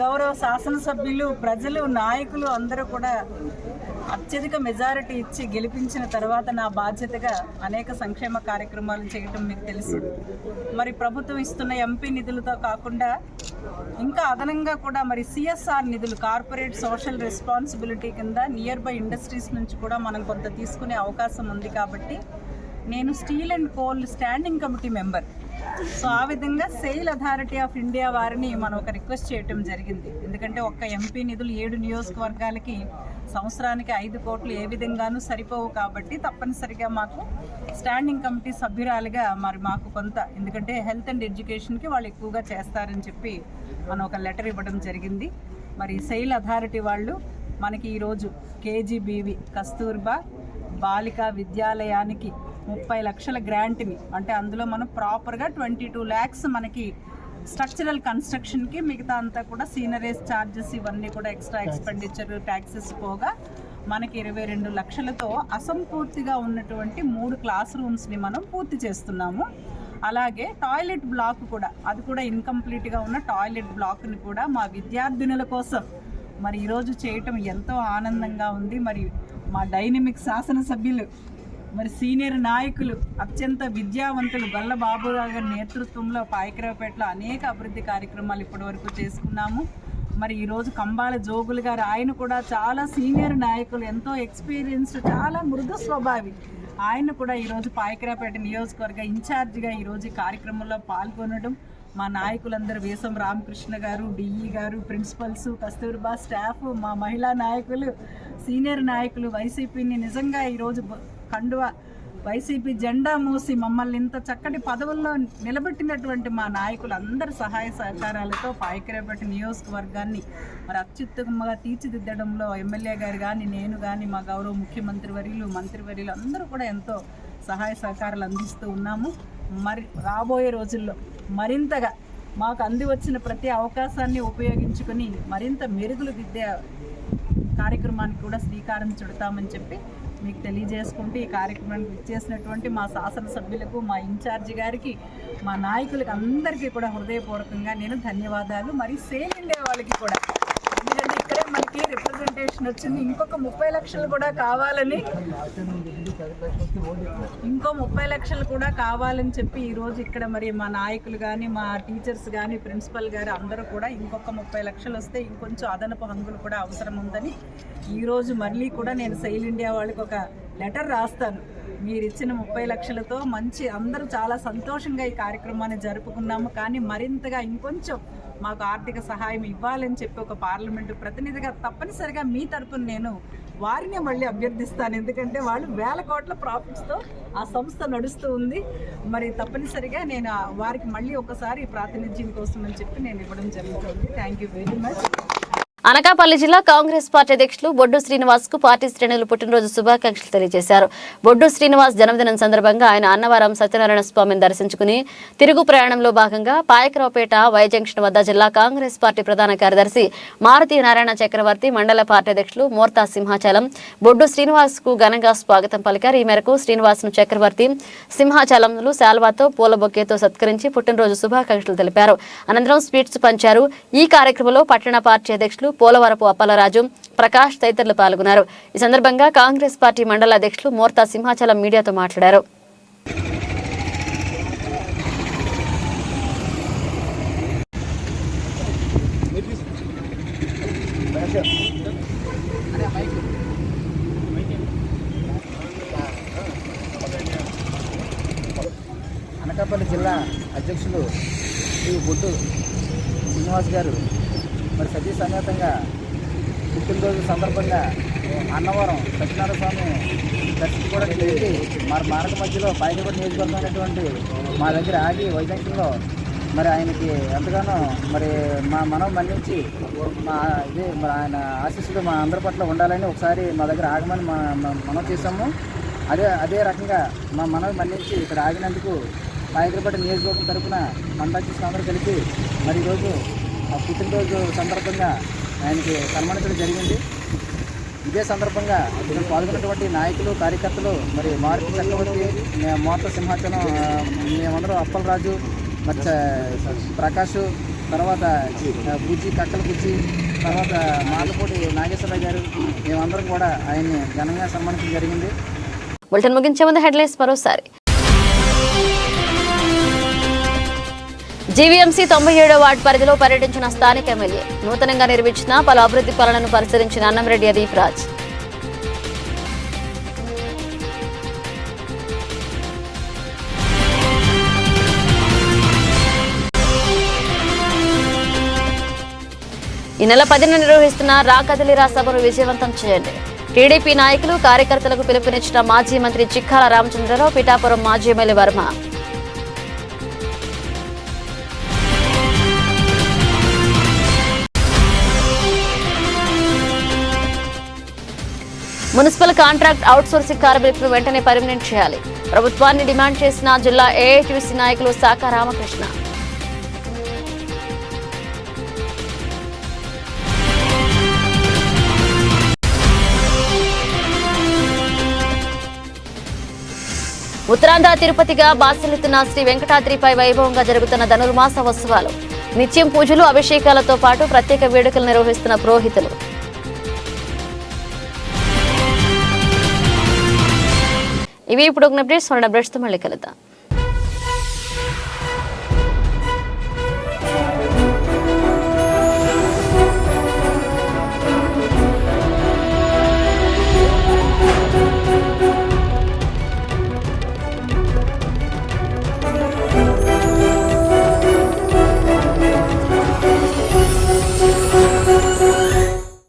గౌరవ శాసనసభ్యులు, ప్రజలు, నాయకులు అందరూ కూడా అత్యధిక మెజారిటీ ఇచ్చి గెలిపించిన తర్వాత నా బాధ్యతగా అనేక సంక్షేమ కార్యక్రమాలు చేయడం మీకు తెలుసు. మరి ప్రభుత్వం ఇస్తున్న ఎంపీ నిధులతో కాకుండా ఇంకా అదనంగా కూడా మరి సిఎస్ఆర్ నిధులు, కార్పొరేట్ సోషల్ రెస్పాన్సిబిలిటీ కింద నియర్ బై ఇండస్ట్రీస్ నుంచి కూడా మనం కొంత తీసుకునే అవకాశం ఉంది. కాబట్టి నేను steel and coal standing committee member. So ఆ విధంగా సెయిల్ అథారిటీ ఆఫ్ ఇండియా వారిని మనం ఒక రిక్వెస్ట్ చేయడం జరిగింది. ఎందుకంటే ఒక్క ఎంపీ నిధులు 7 నియోజకవర్గాలకి సంవత్సరానికి 5 కోట్లు ఏ విధంగానూ సరిపోవు. కాబట్టి తప్పనిసరిగా మాకు స్టాండింగ్ కమిటీ సభ్యురాలుగా మరి మాకు కొంత, ఎందుకంటే హెల్త్ అండ్ ఎడ్యుకేషన్కి వాళ్ళు ఎక్కువగా చేస్తారని చెప్పి మనం ఒక లెటర్ ఇవ్వడం జరిగింది. మరి సెయిల్ అథారిటీ వాళ్ళు మనకి ఈరోజు కేజీబీవి కస్తూర్బా బాలికా విద్యాలయానికి 30 లక్షల గ్రాంట్ని, అంటే అందులో మనం ప్రాపర్గా 22 lakhs మనకి స్ట్రక్చరల్ కన్స్ట్రక్షన్కి, మిగతా అంతా కూడా సీనరీస్ ఛార్జెస్ ఇవన్నీ కూడా ఎక్స్ట్రా ఎక్స్పెండిచర్ ట్యాక్సెస్ పోగా మనకి 22 లక్షలతో అసంపూర్తిగా ఉన్నటువంటి 3 క్లాస్ రూమ్స్ని మనం పూర్తి చేస్తున్నాము. అలాగే టాయిలెట్ బ్లాక్ కూడా, అది కూడా ఇన్కంప్లీట్గా ఉన్న టాయిలెట్ బ్లాక్ని కూడా మా విద్యార్థినుల కోసం మరి ఈరోజు చేయటం ఎంతో ఆనందంగా ఉంది. మరి మా డైనమిక్ శాసనసభ్యులు, మరి సీనియర్ నాయకులు, అత్యంత విద్యావంతులు గొల్ల బాబురావు గారి నేతృత్వంలో పాయకరావుపేటలో అనేక అభివృద్ధి కార్యక్రమాలు ఇప్పటివరకు చేసుకున్నాము. మరి ఈరోజు కంబాల జోగులు గారు, ఆయన కూడా చాలా సీనియర్ నాయకులు, ఎంతో ఎక్స్పీరియన్స్డ్, చాలా మృదు స్వభావి. ఆయన కూడా ఈరోజు పాయకరావుపేట నియోజకవర్గ ఇన్ఛార్జిగా ఈరోజు ఈ కార్యక్రమంలో పాల్గొనడం, మా నాయకులందరూ వేసం రామకృష్ణ గారు, డిఈ గారు, ప్రిన్సిపల్స్, కస్తూర్బా స్టాఫ్, మా మహిళా నాయకులు, సీనియర్ నాయకులు, వైసీపీని నిజంగా ఈరోజు కండువా వైసీపీ జెండా మూసి మమ్మల్ని ఇంత చక్కటి పదవుల్లో నిలబెట్టినటువంటి మా నాయకులు అందరి సహాయ సహకారాలతో పాయకరావుపేట నియోజకవర్గాన్ని మరి అత్యుత్తమంగా తీర్చిదిద్దడంలో ఎమ్మెల్యే గారు కానీ, నేను కానీ, మా గౌరవ ముఖ్యమంత్రి వర్యులు, మంత్రివర్యులు అందరూ కూడా ఎంతో సహాయ సహకారాలు అందిస్తూ ఉన్నాము. మరి రాబోయే రోజుల్లో మరింతగా మాకు అంది వచ్చిన ప్రతి అవకాశాన్ని ఉపయోగించుకొని మరింత మెరుగులు దిద్దే కార్యక్రమానికి కూడా శ్రీకారం చుడతామని చెప్పి మీకు తెలియజేసుకుంటూ ఈ కార్యక్రమానికి ఇచ్చేసినటువంటి మా శాసనసభ్యులకు, మా ఇన్ఛార్జి గారికి, మా నాయకులకు అందరికీ కూడా హృదయపూర్వకంగా నేను ధన్యవాదాలు. మరి సేల్ ఇండియా వాళ్ళకి కూడా, ఎందుకంటే ఇక్కడే మనకి రిప్రజెంటేషన్ వచ్చింది, ఇంకొక 30 లక్షలు కూడా కావాలని, ఇంకో 30 లక్షలు కూడా కావాలని చెప్పి ఈరోజు ఇక్కడ మరి మా నాయకులు కానీ, మా టీచర్స్ కానీ, ప్రిన్సిపల్ గారు అందరూ కూడా ఇంకొక 30 లక్షలు వస్తే ఇంకొంచెం అదనపు హంగులు కూడా అవసరం ఉందని ఈరోజు మళ్ళీ కూడా నేను సెయిల్ ఇండియా వాళ్ళకి ఒక లెటర్ రాస్తాను. మీరు ఇచ్చిన 30 లక్షలతో మంచి అందరూ చాలా సంతోషంగా ఈ కార్యక్రమాన్ని జరుపుకున్నాము, కానీ మరింతగా ఇంకొంచెం మాకు ఆర్థిక సహాయం ఇవ్వాలని చెప్పి ఒక పార్లమెంటు ప్రతినిధిగా తప్పనిసరిగా మీ తరపున నేను వారిని మళ్ళీ అభ్యర్థిస్తాను. ఎందుకంటే వాళ్ళు 1000 కోట్ల ప్రాఫిట్స్తో ఆ సంస్థ నడుస్తూ ఉంది. మరి తప్పనిసరిగా నేను వారికి మళ్ళీ ఒకసారి ప్రాతినిధ్యం కోసం అని చెప్పి నేను ఇవ్వడం జరుగుతుంది. Thank you very much. Anakapalli జిల్లా కాంగ్రెస్ పార్టీ అధ్యక్షులు బొడ్డు శ్రీనివాస్ కు పార్టీ శ్రేణులు పుట్టినరోజు శుభాకాంక్షలు తెలియజేశారు. బొడ్డు శ్రీనివాస్ జన్మదినం సందర్భంగా ఆయన అన్నవరం సత్యనారాయణ స్వామిని దర్శించుకుని తిరుగు ప్రయాణంలో భాగంగా పాయకరావుపేట వై జంక్షన్ వద్ద జిల్లా కాంగ్రెస్ పార్టీ ప్రధాన కార్యదర్శి మారుతి నారాయణ చక్రవర్తి, మండల పార్టీ అధ్యక్షులు మోర్తా సింహాచలం బొడ్డు శ్రీనివాస్ కు ఘనంగా స్వాగతం పలికారు. ఈ మేరకు శ్రీనివాస్ ను చక్రవర్తి, సింహాచలంలు శాల్వాతో పూల బొకేతో సత్కరించి పుట్టినరోజు శుభాకాంక్షలు తెలిపారు. అనంతరం స్వీట్స్ పంచారు. ఈ కార్యక్రమంలో పట్టణ పార్టీ అధ్యక్షులు పోలవరపు అప్పలరాజు, ప్రకాష్ తదితరులు పాల్గొన్నారు. ఈ సందర్భంగా కాంగ్రెస్ పార్టీ మండల అధ్యక్షులు మోర్తా సింహాచలం మీడియాతో మాట్లాడారు. అనకాపల్లి జిల్లా అధ్యక్షులు శ్రీ బొడ్డు శ్రీనివాస్ గారు మరి సతీ సమేతంగా పుట్టినరోజు సందర్భంగా అన్నవరం సత్యనారాయణ స్వామి దర్శించుకోవడానికి వెళ్ళి మరి మార్గ మధ్యలో పాయకరావుపేట నియోజకవర్గం అనేటువంటి మా దగ్గర ఆగి వైజాగ్లో మరి ఆయనకి ఎంతగానో మరి మా మనం మన్నించి మరి ఆయన ఆశీస్సులు మా అందరి పట్ల ఉండాలని ఒకసారి మా దగ్గర ఆగమని మనం చేసాము. అదే రకంగా మా మనం మన్నించి ఇక్కడ ఆగినందుకు పాయకరావుపేట నియోజకవర్గం తరఫున మండలాధ్యక్షులు అందరూ కలిపి మరి ఈరోజు ఆ పుట్టినరోజు సందర్భంగా ఆయనకి సన్మానించడం జరిగింది. ఇదే సందర్భంగా ఇక్కడ పాల్గొన్నటువంటి నాయకులు, కార్యకర్తలు మరి మారుతి చక్రవర్తి, మోర్త సింహాచలం, మేమందరం అప్పలరాజు, మరి ప్రకాష్, తర్వాత బుజ్జి, కక్కల బుజ్జి, తర్వాత మాలపూడి నాగేశ్వరరావు గారు మేమందరం కూడా ఆయన్ని ఘనంగా సన్మానించడం జరిగింది. బులెటిన్ ముగించే ముందు హెడ్లైన్స్ మరోసారి. జీవీఎంసీ 97వ వార్డు పరిధిలో పర్యటించిన స్థానిక ఎమ్మెల్యే. నూతనంగా నిర్మించిన పలు అభివృద్ధి పనులను పరిశీలించిన అన్నంరెడ్డి అదీప్ రాజ్. ఈ నెల 10న నిర్వహిస్తున్న రా కదలిరా సభను విజయవంతం చేయండి. టీడీపీ నాయకులు కార్యకర్తలకు పిలుపునిచ్చిన మాజీ మంత్రి చిక్కాల రామచంద్రరావు, పిఠాపురం మాజీ MLA Varma. Municipal contract outsourcing కార్మికులను వెంటనే పర్మినెంట్ చేయాలి. ప్రభుత్వాన్ని డిమాండ్ చేసిన జిల్లా ఏఐటీయూసీ నాయకులు శాఖ రామకృష్ణ. ఉత్తరాంధ్ర తిరుపతిగా బాసిల్లుతున్న శ్రీ వెంకటాద్రిపై వైభవంగా జరుగుతున్న ధనుర్మాస ఉత్సవాలు. నిత్యం పూజలు, అభిషేకాలతో పాటు ప్రత్యేక వేడుకలు నిర్వహిస్తున్న పురోహితులు. ఇవి ఇప్పుడు అప్డేట్స్. మళ్ళీ కలుద్దాం.